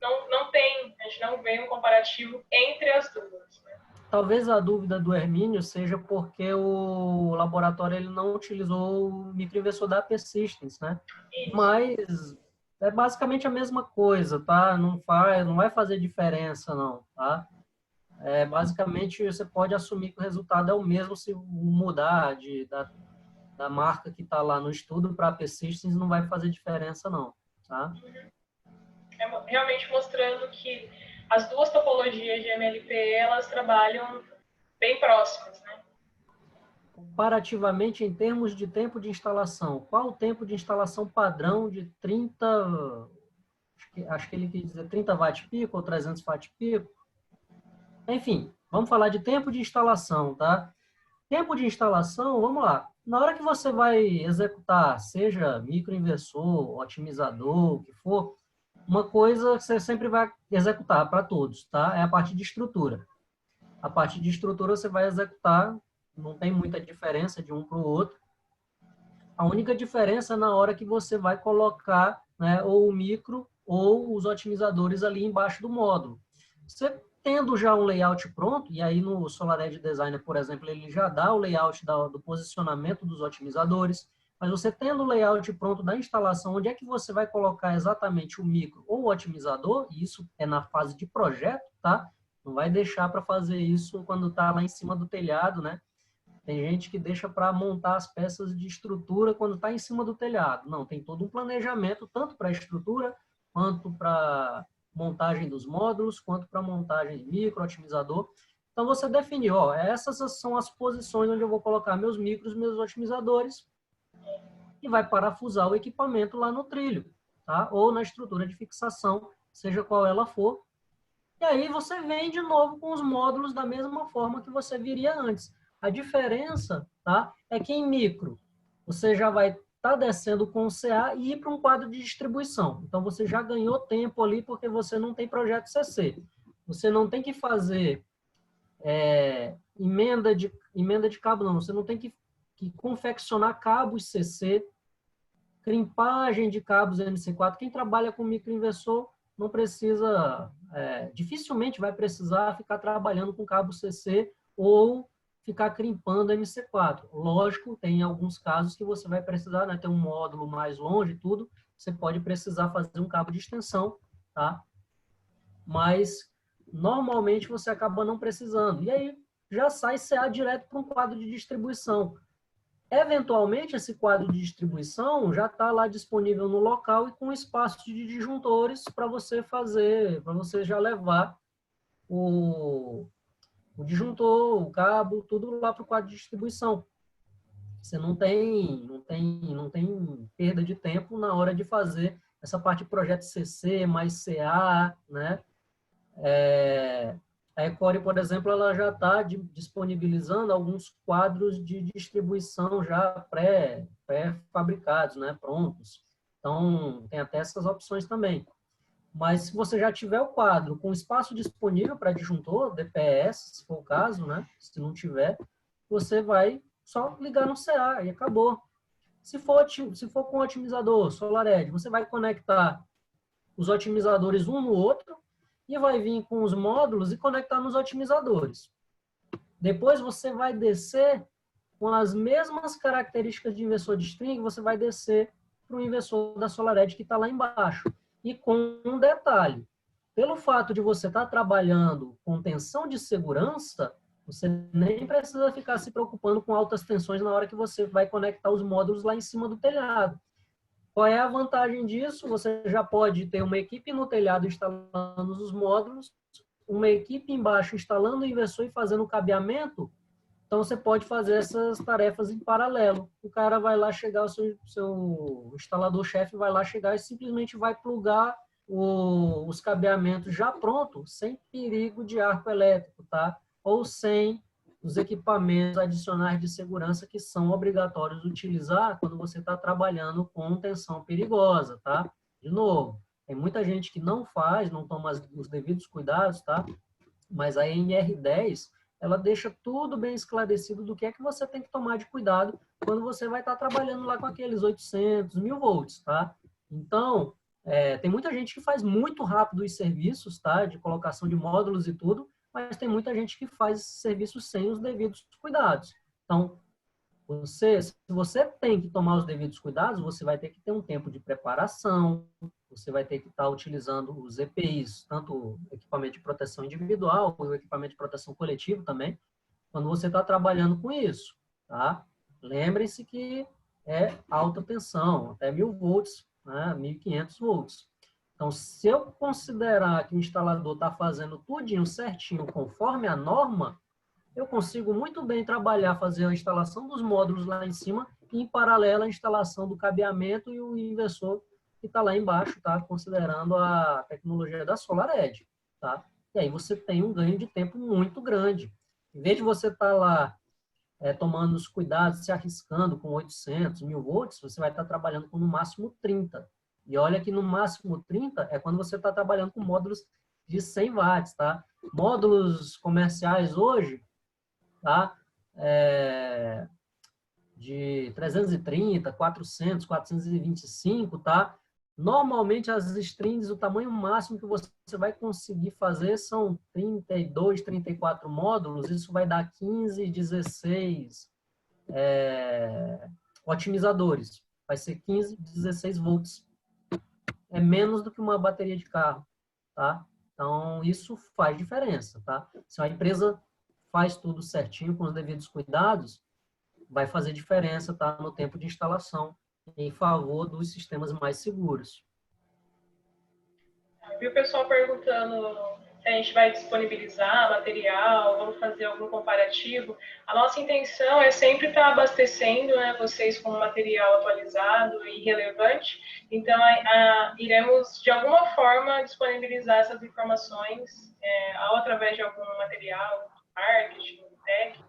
a gente não vê um comparativo entre as duas. Né? Talvez a dúvida do Hermínio seja porque o laboratório ele não utilizou o microinversor da AP Systems, né? Isso. Mas é basicamente a mesma coisa, tá? Não vai fazer diferença, não, tá? Basicamente, você pode assumir que o resultado é o mesmo se mudar da marca que está lá no estudo para a AP Systems, não vai fazer diferença, não. Tá? Realmente mostrando que as duas topologias de MLP, elas trabalham bem próximas, né? Comparativamente, em termos de tempo de instalação, qual o tempo de instalação padrão de 30, acho que ele quis dizer 30 watt-pico ou 300 watt-pico? Enfim, vamos falar de tempo de instalação, tá? Tempo de instalação, vamos lá. Na hora que você vai executar, seja microinversor, otimizador, o que for, uma coisa que você sempre vai executar para todos, tá? É a parte de estrutura. A parte de estrutura você vai executar, não tem muita diferença de um para o outro. A única diferença é na hora que você vai colocar, né, ou o micro ou os otimizadores ali embaixo do módulo. Você tendo já um layout pronto, e aí no SolarEdge Designer, por exemplo, ele já dá o layout do posicionamento dos otimizadores, mas você tendo o layout pronto da instalação, onde é que você vai colocar exatamente o micro ou o otimizador, e isso é na fase de projeto, tá? Não vai deixar para fazer isso quando está lá em cima do telhado, né? Tem gente que deixa para montar as peças de estrutura quando está em cima do telhado. Não, tem todo um planejamento, tanto para a estrutura, quanto para montagem dos módulos, quanto para montagem de micro, otimizador. Então, você definiu, ó, essas são as posições onde eu vou colocar meus micros, meus otimizadores, e vai parafusar o equipamento lá no trilho, tá? Ou na estrutura de fixação, seja qual ela for. E aí você vem de novo com os módulos da mesma forma que você viria antes. A diferença, tá, é que em micro você já vai estar descendo com o CA e ir para um quadro de distribuição. Então, você já ganhou tempo ali porque você não tem projeto CC. Você não tem que fazer emenda de cabo, não. Você não tem que confeccionar cabos CC, crimpagem de cabos NC4. Quem trabalha com microinversor não precisa, dificilmente vai precisar ficar trabalhando com cabo CC ou ficar crimpando NC4. Lógico, tem alguns casos que você vai precisar, né, ter um módulo mais longe e tudo, você pode precisar fazer um cabo de extensão, tá? Mas normalmente você acaba não precisando. E aí já sai CA direto para um quadro de distribuição. Eventualmente, esse quadro de distribuição já está lá disponível no local e com espaço de disjuntores para você fazer, para você já levar o disjuntor, o cabo, tudo lá para o quadro de distribuição. Você não tem perda de tempo na hora de fazer essa parte de projeto CC mais CA, né? A Ecore, por exemplo, ela já está disponibilizando alguns quadros de distribuição já pré-fabricados, né, prontos. Então, tem até essas opções também. Mas se você já tiver o quadro com espaço disponível para disjuntor, DPS, se for o caso, né, se não tiver, você vai só ligar no CA e acabou. Se for com otimizador SolarEdge, você vai conectar os otimizadores um no outro e vai vir com os módulos e conectar nos otimizadores. Depois você vai descer com as mesmas características de inversor de string, você vai descer para o inversor da SolarEdge que está lá embaixo. E com um detalhe, pelo fato de você estar trabalhando com tensão de segurança, você nem precisa ficar se preocupando com altas tensões na hora que você vai conectar os módulos lá em cima do telhado. Qual é a vantagem disso? Você já pode ter uma equipe no telhado instalando os módulos, uma equipe embaixo instalando o inversor e fazendo o cabeamento. Então, você pode fazer essas tarefas em paralelo. O cara vai lá chegar, o seu instalador-chefe vai lá chegar e simplesmente vai plugar os cabeamentos já prontos, sem perigo de arco elétrico, tá? Ou sem os equipamentos adicionais de segurança que são obrigatórios utilizar quando você está trabalhando com tensão perigosa, tá? De novo, tem muita gente que não faz, não toma os devidos cuidados, tá? Mas a NR10, ela deixa tudo bem esclarecido do que é que você tem que tomar de cuidado quando você vai estar trabalhando lá com aqueles 800, 1000 volts, tá? Então, tem muita gente que faz muito rápido os serviços, tá? De colocação de módulos e tudo, mas tem muita gente que faz serviços sem os devidos cuidados. Então, se você tem que tomar os devidos cuidados, você vai ter que ter um tempo de preparação, você vai ter que estar utilizando os EPIs, tanto o equipamento de proteção individual, como o equipamento de proteção coletivo também, quando você está trabalhando com isso, tá? Lembre-se que é alta tensão, até 1000 volts, né? 1500 volts. Então, se eu considerar que o instalador está fazendo tudinho certinho conforme a norma, eu consigo muito bem trabalhar, fazer a instalação dos módulos lá em cima e, em paralelo, a instalação do cabeamento e o inversor que está lá embaixo, tá? Considerando a tecnologia da SolarEdge, tá? E aí você tem um ganho de tempo muito grande. Em vez de você estar lá tomando os cuidados, se arriscando com 800, 1000 volts, você vai estar trabalhando com no máximo 30. E olha que no máximo 30 é quando você está trabalhando com módulos de 100 watts, tá? Módulos comerciais hoje, tá? De 330, 400, 425, tá? Normalmente as strings, o tamanho máximo que você vai conseguir fazer são 32, 34 módulos, isso vai dar 15, 16 otimizadores. Vai ser 15, 16 volts. É menos do que uma bateria de carro, tá? Então, isso faz diferença, tá? Se a empresa faz tudo certinho, com os devidos cuidados, vai fazer diferença, tá? No tempo de instalação, em favor dos sistemas mais seguros. Vi o pessoal perguntando se a gente vai disponibilizar material, vamos fazer algum comparativo. A nossa intenção é sempre estar abastecendo, né, vocês com material atualizado e relevante. Então, iremos, de alguma forma, disponibilizar essas informações, ou através de algum material, marketing, tech,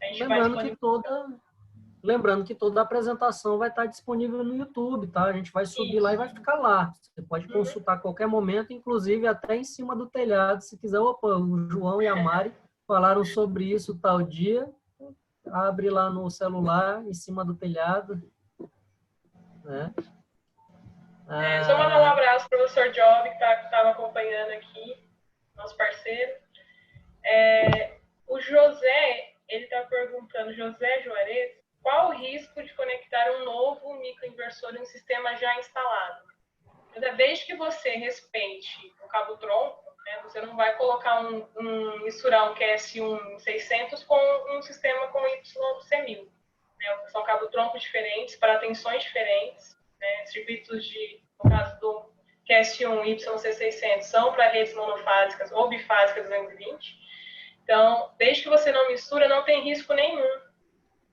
A gente vai Lembrando que disponibilizar. toda a apresentação vai estar disponível no YouTube, tá? A gente vai subir lá e vai Isso. ficar lá. Você pode Uhum. consultar a qualquer momento, inclusive até em cima do telhado, se quiser. Opa, o João e a Mari falaram sobre isso tal dia. Abre lá no celular, em cima do telhado, né? Só mandar um Ah, abraço para o professor Job, que estava acompanhando aqui, nosso parceiro. O José, ele está perguntando, José Juarez, qual o risco de conectar um novo microinversor em um sistema já instalado? Desde que você respeite o cabo tronco, né, você não vai colocar misturar um QS1 600 com um sistema com YC1000. Né? São cabo troncos diferentes, para tensões diferentes. Né? Circuitos no caso do QS1 YC600, são para redes monofásicas ou bifásicas 220. Então, desde que você não mistura, não tem risco nenhum.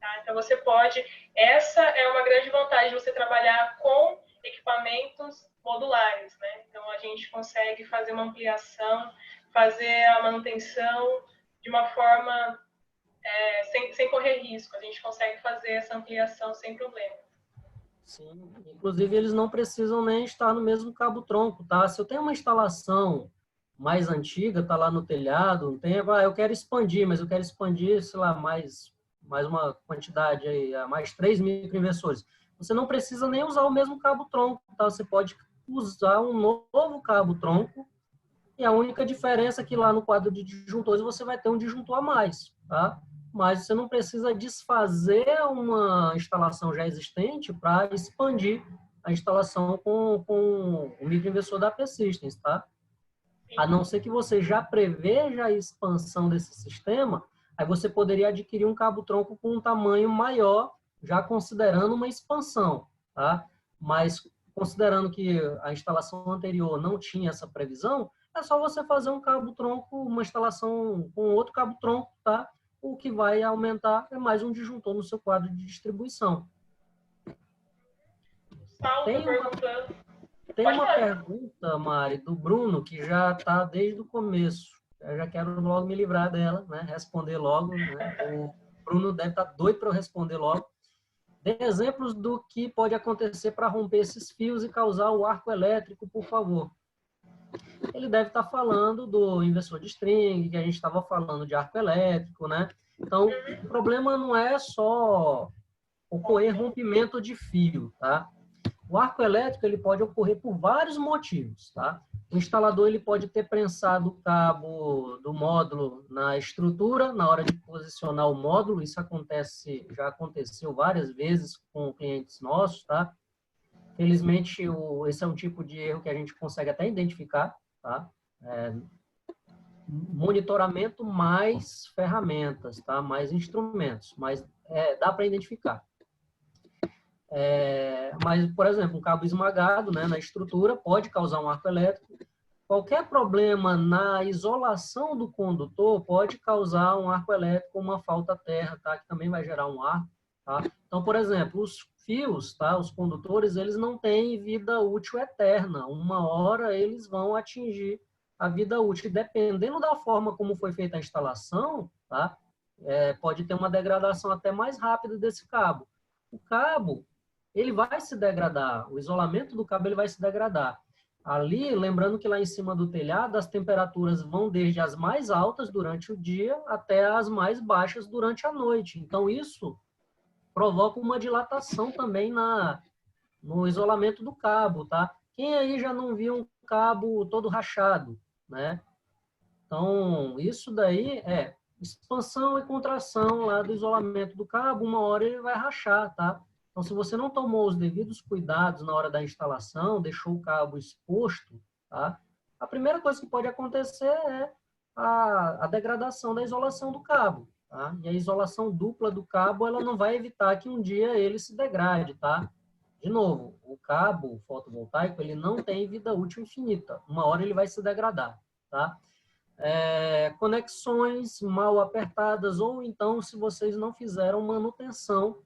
Tá? Então, você pode... Essa é uma grande vantagem de você trabalhar com equipamentos modulares. Né? Então, a gente consegue fazer uma ampliação, fazer a manutenção de uma forma sem correr risco. A gente consegue fazer essa ampliação sem problema. sim. Inclusive, eles não precisam nem estar no mesmo cabo-tronco, tá? Se eu tenho uma instalação mais antiga, tá lá no telhado, eu quero expandir, mas eu quero expandir, sei lá, mais uma quantidade aí, mais 3 microinversores. Você não precisa nem usar o mesmo cabo-tronco, tá? Você pode usar um novo cabo-tronco, e a única diferença é que lá no quadro de disjuntores você vai ter um disjuntor a mais, tá? Mas você não precisa desfazer uma instalação já existente para expandir a instalação com o microinversor da P-Systems, tá? A não ser que você já preveja a expansão desse sistema, aí você poderia adquirir um cabo-tronco com um tamanho maior, já considerando uma expansão, tá? Mas considerando que a instalação anterior não tinha essa previsão, é só você fazer um cabo-tronco, uma instalação com outro cabo-tronco, tá? O que vai aumentar é mais um disjuntor no seu quadro de distribuição. O Saulo está Tem uma perguntando. Tem Pode uma falar. pergunta, Mari, do Bruno, que já está desde o começo. Eu já quero logo me livrar dela, né? Responder logo, né? O Bruno deve estar doido para eu responder logo. Dê exemplos do que pode acontecer para romper esses fios e causar o arco elétrico, por favor. Ele deve estar falando do inversor de string, que a gente estava falando de arco elétrico, né? Então, o problema não é só ocorrer rompimento de fio, tá? O arco elétrico ele pode ocorrer por vários motivos, tá? O instalador ele pode ter prensado o cabo do módulo na estrutura na hora de posicionar o módulo. Isso já aconteceu várias vezes com clientes nossos, tá? Felizmente, esse é um tipo de erro que a gente consegue até identificar, tá? Monitoramento mais ferramentas, tá? Mais instrumentos, mas dá para identificar. Mas, por exemplo, um cabo esmagado, né, na estrutura pode causar um arco elétrico. Qualquer problema na isolação do condutor pode causar um arco elétrico, uma falta terra, tá, que também vai gerar um arco. Tá? Então, por exemplo, os fios, tá, os condutores, eles não têm vida útil eterna. Uma hora eles vão atingir a vida útil. E dependendo da forma como foi feita a instalação, tá, pode ter uma degradação até mais rápida desse cabo. O cabo, ele vai se degradar, o isolamento do cabo ele vai se degradar. Ali, lembrando que lá em cima do telhado, as temperaturas vão desde as mais altas durante o dia até as mais baixas durante a noite. Então, isso provoca uma dilatação também no isolamento do cabo, tá? Quem aí já não viu um cabo todo rachado, né? Então, isso daí é expansão e contração lá do isolamento do cabo, uma hora ele vai rachar, tá? Então, se você não tomou os devidos cuidados na hora da instalação, deixou o cabo exposto, tá? A primeira coisa que pode acontecer é a degradação da isolação do cabo, tá? E a isolação dupla do cabo, ela não vai evitar que um dia ele se degrade, tá? De novo, o cabo fotovoltaico, ele não tem vida útil infinita. Uma hora ele vai se degradar, tá? Conexões mal apertadas, ou então se vocês não fizeram manutenção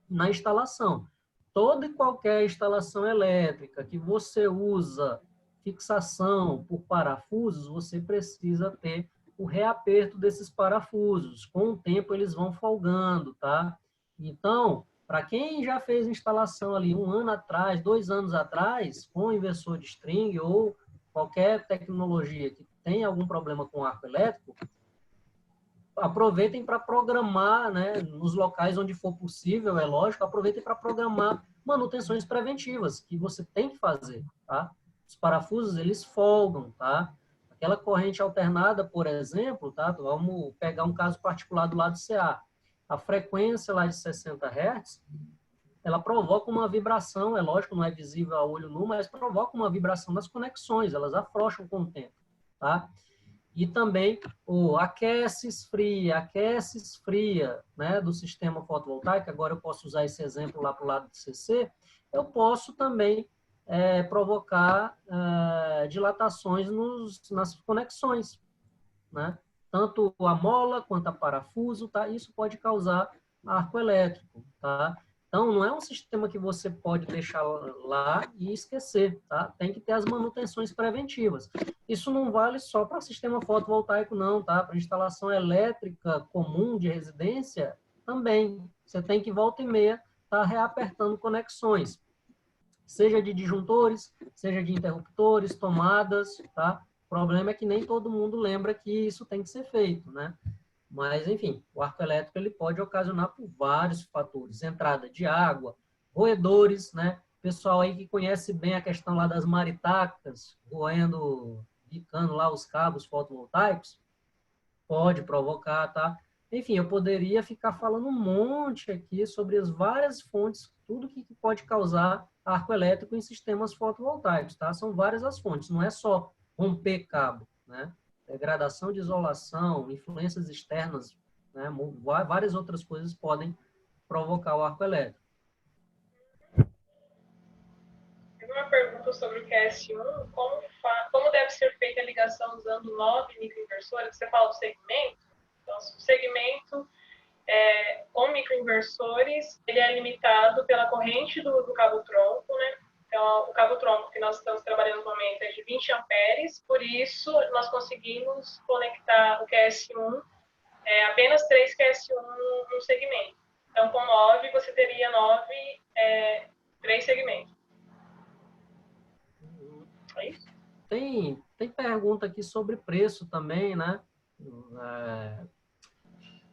na instalação. Toda e qualquer instalação elétrica que você usa fixação por parafusos, você precisa ter o reaperto desses parafusos. Com o tempo, eles vão folgando, tá? Então, para quem já fez instalação ali 1 ano atrás, 2 anos atrás, com inversor de string ou qualquer tecnologia que tem algum problema com arco elétrico, aproveitem para programar, né, nos locais onde for possível, é lógico, aproveitem para programar manutenções preventivas que você tem que fazer, tá? Os parafusos, eles folgam, tá? Aquela corrente alternada, por exemplo, tá? Vamos pegar um caso particular do lado CA. A frequência lá de 60 Hz, ela provoca uma vibração, é lógico, não é visível a olho nu, mas provoca uma vibração das conexões, elas afrouxam com o tempo, tá? E também o aquece, esfria, né, do sistema fotovoltaico. Agora eu posso usar esse exemplo lá para o lado do CC. Eu posso também provocar dilatações nas conexões, né? Tanto a mola quanto a parafuso, tá? Isso pode causar arco elétrico, tá? Então, não é um sistema que você pode deixar lá e esquecer, tá? Tem que ter as manutenções preventivas. Isso não vale só para sistema fotovoltaico, não, tá? Para instalação elétrica comum de residência, também. Você tem que, volta e meia, estar reapertando conexões. Seja de disjuntores, seja de interruptores, tomadas, tá? O problema é que nem todo mundo lembra que isso tem que ser feito, né? Mas, enfim, o arco elétrico ele pode ocasionar por vários fatores. Entrada de água, roedores, né? Pessoal aí que conhece bem a questão lá das maritacas, roendo, bicando lá os cabos fotovoltaicos, pode provocar, tá? Enfim, eu poderia ficar falando um monte aqui sobre as várias fontes, tudo que pode causar arco elétrico em sistemas fotovoltaicos, tá? São várias as fontes, não é só romper cabo, né? Degradação de isolação, influências externas, né? Várias outras coisas podem provocar o arco elétrico. Tem uma pergunta sobre o QS1, como deve ser feita a ligação usando 9 microinversores? Você fala do segmento? Então, o segmento com microinversores, ele é limitado pela corrente do cabo-tronco, né? Então, o cabo-tronco que nós estamos trabalhando no momento é de 20 amperes, por isso nós conseguimos conectar o QS1, apenas 3 QS1 no segmento. Então, com 9, você teria 3 segmentos. É isso? Tem pergunta aqui sobre preço também, né?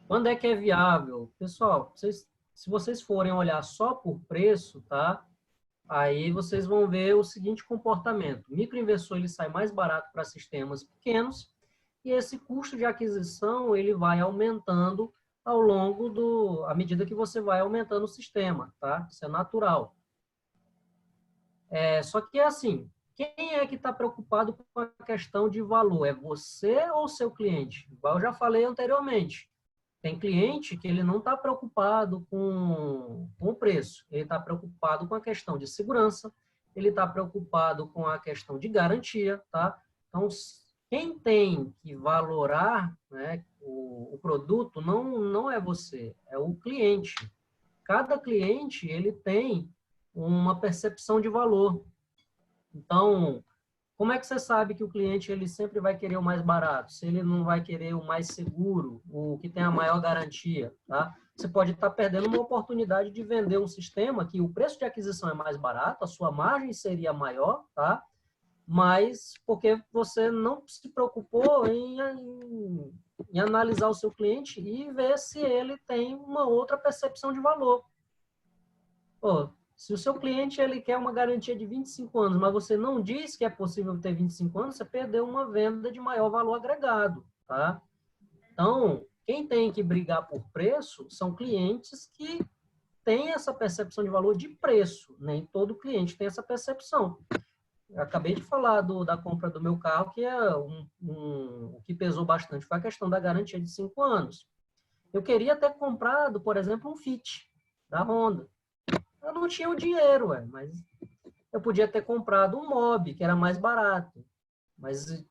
Quando é que é viável? Pessoal, se vocês forem olhar só por preço, tá? Aí vocês vão ver o seguinte comportamento. O microinversor ele sai mais barato para sistemas pequenos e esse custo de aquisição ele vai aumentando ao longo à medida que você vai aumentando o sistema, tá? Isso é natural. Só que é assim, quem é que está preocupado com a questão de valor? É você ou seu cliente? Igual eu já falei anteriormente. Tem cliente que ele não está preocupado com o preço, ele está preocupado com a questão de segurança, ele está preocupado com a questão de garantia, tá? Então, quem tem que valorar, né, o produto não é você, é o cliente. Cada cliente ele tem uma percepção de valor. Então, como é que você sabe que o cliente ele sempre vai querer o mais barato? Se ele não vai querer o mais seguro, o que tem a maior garantia, tá? Você pode estar perdendo uma oportunidade de vender um sistema que o preço de aquisição é mais barato, a sua margem seria maior, tá? Mas porque você não se preocupou em analisar o seu cliente e ver se ele tem uma outra percepção de valor. Pô, se o seu cliente ele quer uma garantia de 25 anos, mas você não diz que é possível ter 25 anos, você perdeu uma venda de maior valor agregado, tá? Então, quem tem que brigar por preço são clientes que têm essa percepção de valor de preço. Nem todo cliente tem essa percepção. Eu acabei de falar da compra do meu carro, que o que pesou bastante foi a questão da garantia de 5 anos. Eu queria ter comprado, por exemplo, um Fit da Honda. Eu não tinha o dinheiro, mas eu podia ter comprado um Mobi, que era mais barato. Mas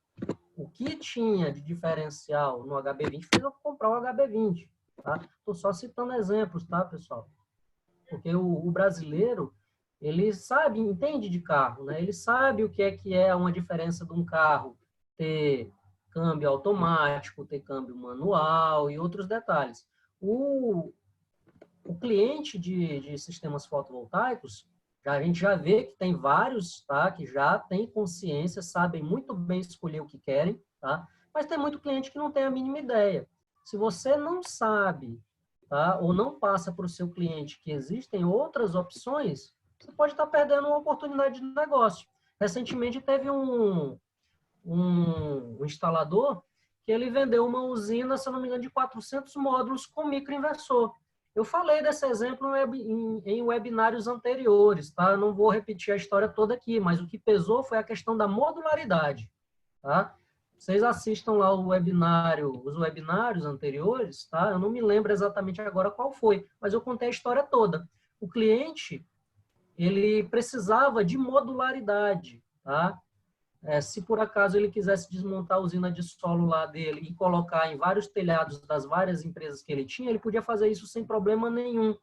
o que tinha de diferencial no HB20 fez eu comprar o HB20. Tá? Estou só citando exemplos, tá, pessoal? Porque o brasileiro, ele sabe, entende de carro, né? Ele sabe o que é uma diferença de um carro ter câmbio automático, ter câmbio manual e outros detalhes. O cliente de sistemas fotovoltaicos, a gente já vê que tem vários, tá, que já têm consciência, sabem muito bem escolher o que querem, tá? Mas tem muito cliente que não tem a mínima ideia. Se você não sabe, tá, ou não passa para o seu cliente que existem outras opções, você pode estar perdendo uma oportunidade de negócio. Recentemente teve um instalador que ele vendeu uma usina, se eu não me engano, de 400 módulos com microinversor. Eu falei desse exemplo em webinários anteriores, tá? Eu não vou repetir a história toda aqui, mas o que pesou foi a questão da modularidade, tá? Vocês assistam lá o webinário, os webinários anteriores, tá? Eu não me lembro exatamente agora qual foi, mas eu contei a história toda. O cliente, ele precisava de modularidade, tá? Se por acaso ele quisesse desmontar a usina de solo lá dele e colocar em vários telhados das várias empresas que ele tinha, ele podia fazer isso sem problema nenhum.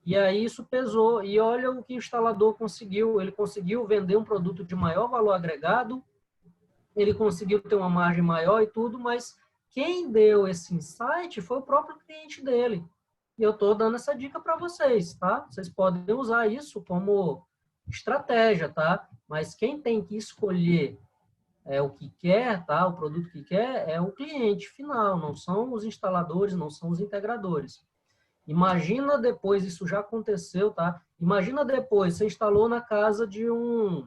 E aí isso pesou. E olha o que o instalador conseguiu. Ele conseguiu vender um produto de maior valor agregado, ele conseguiu ter uma margem maior e tudo, mas quem deu esse insight foi o próprio cliente dele. E eu estou dando essa dica para vocês, tá? Vocês podem usar isso como estratégia, tá? Mas quem tem que escolher o que quer, tá? O produto que quer é o cliente final, não são os instaladores, não são os integradores. Imagina depois, isso já aconteceu, tá? Imagina depois, você instalou na casa de um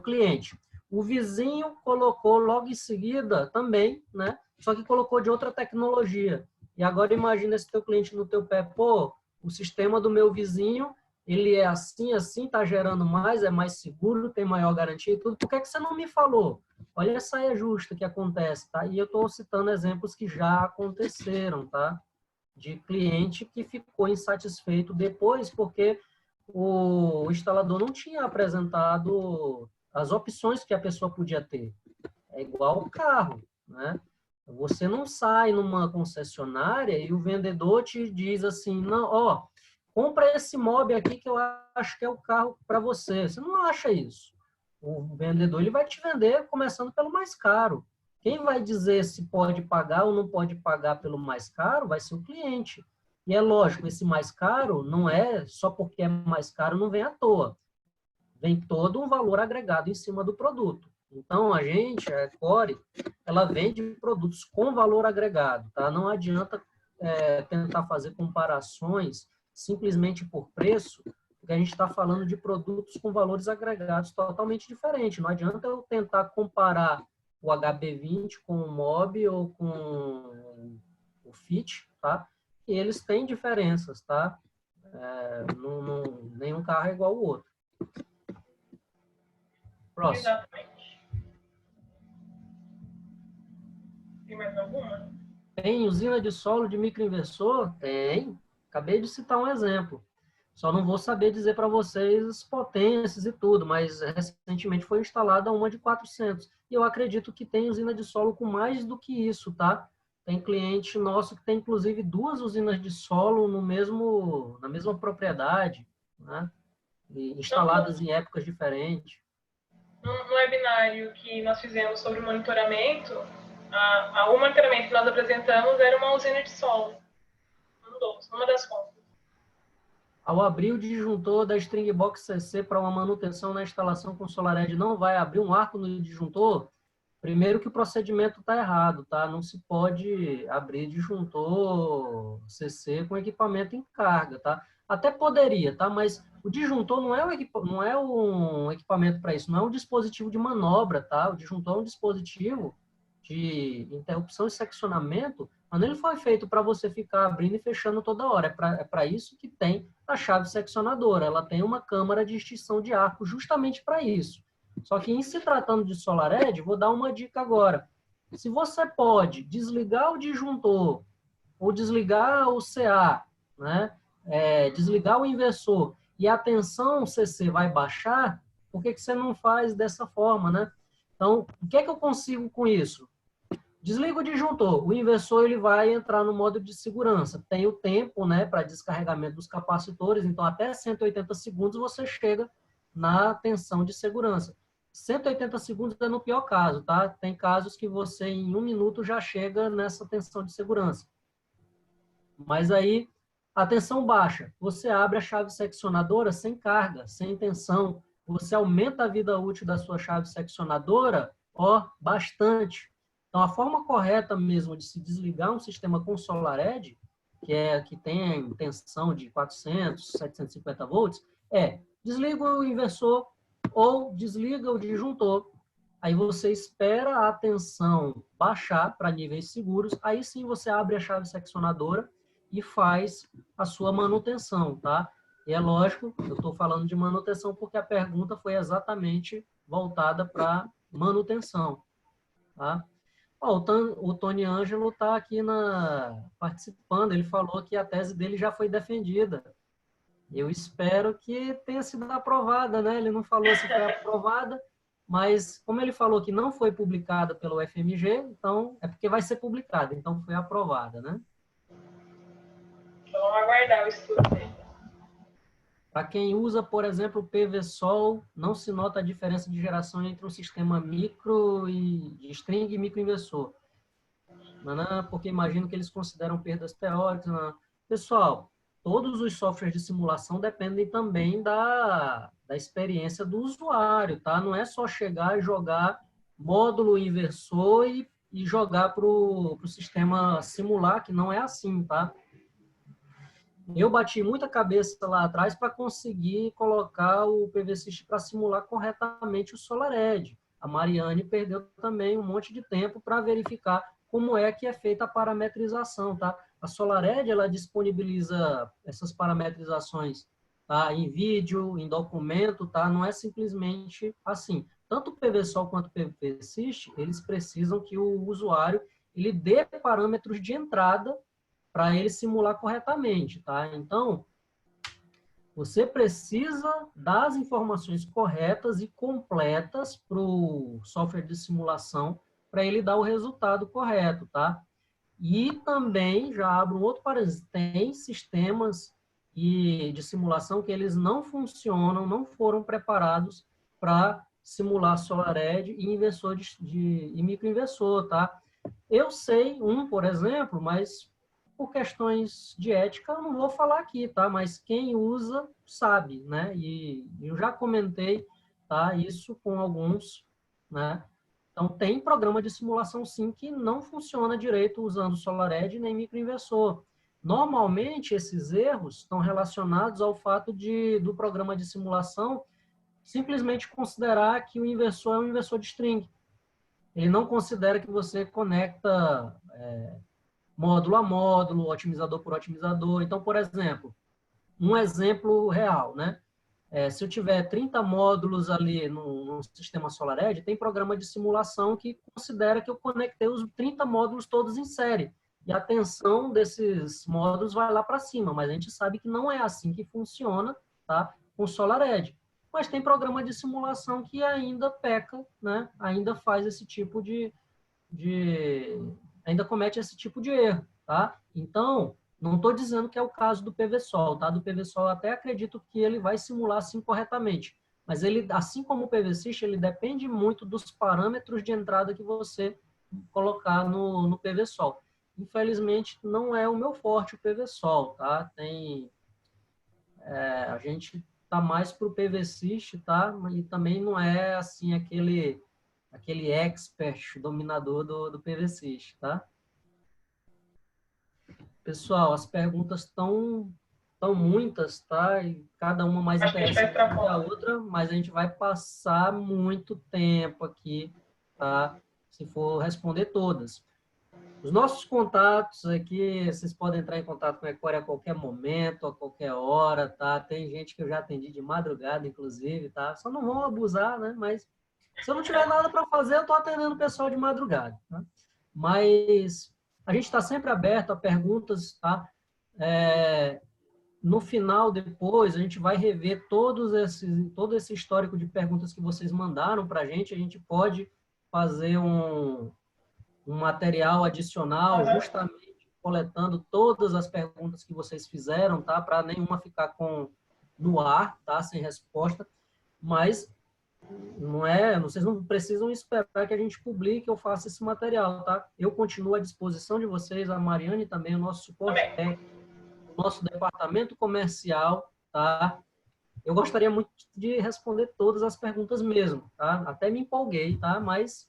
cliente. O vizinho colocou logo em seguida também, né? Só que colocou de outra tecnologia. E agora imagina esse teu cliente no teu pé, pô, o sistema do meu vizinho, ele é assim, assim, tá gerando mais, é mais seguro, tem maior garantia e tudo. Por que que você não me falou? Olha essa saia justa que acontece, tá? E eu estou citando exemplos que já aconteceram, tá? De cliente que ficou insatisfeito depois porque o instalador não tinha apresentado as opções que a pessoa podia ter. É igual o carro, né? Você não sai numa concessionária e o vendedor te diz assim, não, ó, compra esse mob aqui que eu acho que é o carro para você. Você não acha isso. O vendedor ele vai te vender começando pelo mais caro. Quem vai dizer se pode pagar ou não pode pagar pelo mais caro vai ser o cliente. E é lógico, esse mais caro não é só porque é mais caro, não vem à toa. Vem todo um valor agregado em cima do produto. Então, a Core, ela vende produtos com valor agregado, tá? Não adianta tentar fazer comparações simplesmente por preço, porque a gente está falando de produtos com valores agregados totalmente diferentes. Não adianta eu tentar comparar o HB20 com o MOB ou com o FIT, tá? E eles têm diferenças, tá? Nenhum carro é igual ao outro. Próximo. Exatamente. Tem mais alguma? Tem usina de solo de microinversor? Tem. Acabei de citar um exemplo. Só não vou saber dizer para vocês as potências e tudo, mas recentemente foi instalada uma de 400. E eu acredito que tem usina de solo com mais do que isso, tá? Tem cliente nosso que tem, inclusive, 2 usinas de solo na mesma propriedade, né? E instaladas em épocas diferentes. No webinário que nós fizemos sobre monitoramento, o monitoramento que nós apresentamos era uma usina de solo. Uma das contas. Ao abrir o disjuntor da String Box CC para uma manutenção na instalação com SolarEdge, não vai abrir um arco no disjuntor? Primeiro que o procedimento está errado, tá? Não se pode abrir disjuntor CC com equipamento em carga, tá? Até poderia, tá? Mas o disjuntor não é um equipamento para isso, não é um dispositivo de manobra, tá? O disjuntor é um dispositivo de interrupção e seccionamento, mas ele foi feito para você ficar abrindo e fechando toda hora. É para isso que tem a chave seccionadora. Ela tem uma câmara de extinção de arco justamente para isso. Só que em se tratando de SolarEdge, vou dar uma dica agora. Se você pode desligar o disjuntor ou desligar o CA, né? Desligar o inversor e a tensão CC vai baixar, por que você não faz dessa forma, né? Então, o que é que eu consigo com isso? Desliga o disjuntor, o inversor ele vai entrar no modo de segurança. Tem o tempo, né, para descarregamento dos capacitores, então até 180 segundos você chega na tensão de segurança. 180 segundos é no pior caso, tá? Tem casos que você, em 1 minuto, já chega nessa tensão de segurança. Mas aí, a tensão baixa. Você abre a chave seccionadora sem carga, sem tensão. Você aumenta a vida útil da sua chave seccionadora, ó, bastante. Então, a forma correta mesmo de se desligar um sistema com SolarEdge, que tem tensão de 400, 750 volts, desliga o inversor ou desliga o disjuntor. Aí você espera a tensão baixar para níveis seguros, aí sim você abre a chave seccionadora e faz a sua manutenção, tá? E é lógico, eu estou falando de manutenção porque a pergunta foi exatamente voltada para manutenção, tá? Ó, o Tony Ângelo está aqui participando, ele falou que a tese dele já foi defendida. Eu espero que tenha sido aprovada, né? Ele não falou se foi aprovada, mas como ele falou que não foi publicada pelo FMG, então é porque vai ser publicada, então foi aprovada, né? Então, vamos aguardar o estudo dele. Para quem usa, por exemplo, o PVSol, não se nota a diferença de geração entre um sistema micro e de string e microinversor. Não, porque imagino que eles consideram perdas teóricas. Não. Pessoal, todos os softwares de simulação dependem também da experiência do usuário, tá? Não é só chegar e jogar módulo inversor e jogar para o sistema simular, que não é assim, tá? Eu bati muita cabeça lá atrás para conseguir colocar o PVSys para simular corretamente o SolarEdge. A Mariane perdeu também um monte de tempo para verificar como é que é feita a parametrização, tá? A SolarEdge, ela disponibiliza essas parametrizações, tá? Em vídeo, em documento, tá? Não é simplesmente assim. Tanto o PVSol quanto o PVSys, eles precisam que o usuário ele dê parâmetros de entrada para ele simular corretamente, tá? Então, você precisa das informações corretas e completas para o software de simulação para ele dar o resultado correto, tá? E também, já abro um outro parênteses, tem sistemas de simulação que eles não funcionam, não foram preparados para simular SolarEdge e inversor e microinversor, tá? Eu sei por exemplo, mas por questões de ética, eu não vou falar aqui, tá? Mas quem usa sabe, né? E eu já comentei, tá? Isso com alguns, né? Então, tem programa de simulação, sim, que não funciona direito usando SolarEdge nem microinversor. Normalmente, esses erros estão relacionados ao fato do programa de simulação simplesmente considerar que o inversor é um inversor de string. Ele não considera que você conecta módulo a módulo, otimizador por otimizador. Então, por exemplo, um exemplo real, né? Se eu tiver 30 módulos ali no sistema SolarEdge, tem programa de simulação que considera que eu conectei os 30 módulos todos em série. E a tensão desses módulos vai lá para cima, mas a gente sabe que não é assim que funciona, tá? Com SolarEdge. Mas tem programa de simulação que ainda peca, né? Ainda faz esse tipo ainda comete esse tipo de erro, tá? Então, não estou dizendo que é o caso do PVSol, tá? Do PVSol eu até acredito que ele vai simular assim corretamente, mas ele, assim como o PVSys, ele depende muito dos parâmetros de entrada que você colocar no PVSol. Infelizmente, não é o meu forte o PVSol, tá? A gente tá mais para o PVSys, tá? E também não é assim aquele expert dominador do PVSys, tá? Pessoal, as perguntas estão muitas, tá? E cada uma mais Acho que a gente vai interessante para que a fora. outra, mas a gente vai passar muito tempo aqui, tá? Se for responder todas. Os nossos contatos aqui, vocês podem entrar em contato com a Ecore a qualquer momento, a qualquer hora, tá? Tem gente que eu já atendi de madrugada, inclusive, tá? Só não vão abusar, né? Mas se eu não tiver nada para fazer, eu estou atendendo o pessoal de madrugada, tá? Mas a gente está sempre aberto a perguntas, tá? No final, depois, a gente vai rever todo esse histórico de perguntas que vocês mandaram para a gente pode fazer um material adicional, justamente coletando todas as perguntas que vocês fizeram, tá? Para nenhuma ficar no ar, tá? Sem resposta. Mas vocês não precisam esperar que a gente publique ou faça esse material, tá? Eu continuo à disposição de vocês, a Mariane também, o nosso suporte Também. técnico, o nosso departamento comercial, tá? Eu gostaria muito de responder todas as perguntas mesmo, tá? Até me empolguei, tá? Mas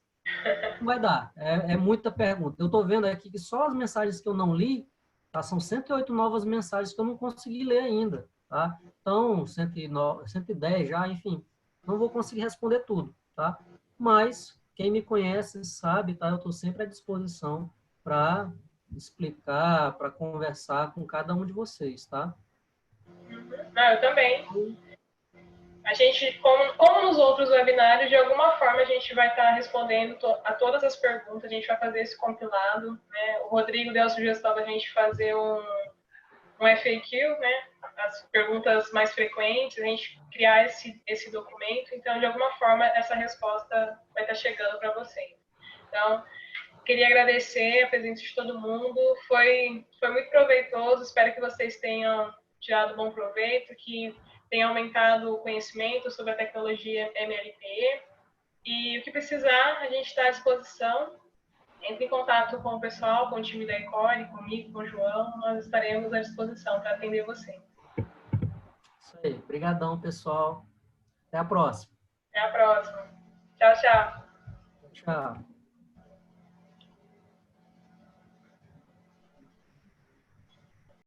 não vai dar. É muita pergunta. Eu estou vendo aqui que só as mensagens que eu não li, tá? São 108 novas mensagens que eu não consegui ler ainda, tá? Então, 109, 110 já, enfim, não vou conseguir responder tudo, tá? Mas quem me conhece sabe, tá? Eu estou sempre à disposição para explicar, para conversar com cada um de vocês, tá? Não, eu também. A gente, como nos outros webinários, de alguma forma a gente vai estar respondendo a todas as perguntas, a gente vai fazer esse compilado, né? O Rodrigo deu a sugestão da gente fazer um FAQ, né? As perguntas mais frequentes, a gente criar esse documento, então de alguma forma essa resposta vai estar chegando para vocês. Então, queria agradecer a presença de todo mundo, foi muito proveitoso, espero que vocês tenham tirado bom proveito, que tenha aumentado o conhecimento sobre a tecnologia MLPE. E o que precisar, a gente está à disposição. Entre em contato com o pessoal, com o time da Ecore, comigo, com o João, nós estaremos à disposição para atender você. Isso aí. Obrigadão, pessoal. Até a próxima. Até a próxima. Tchau, tchau. Tchau.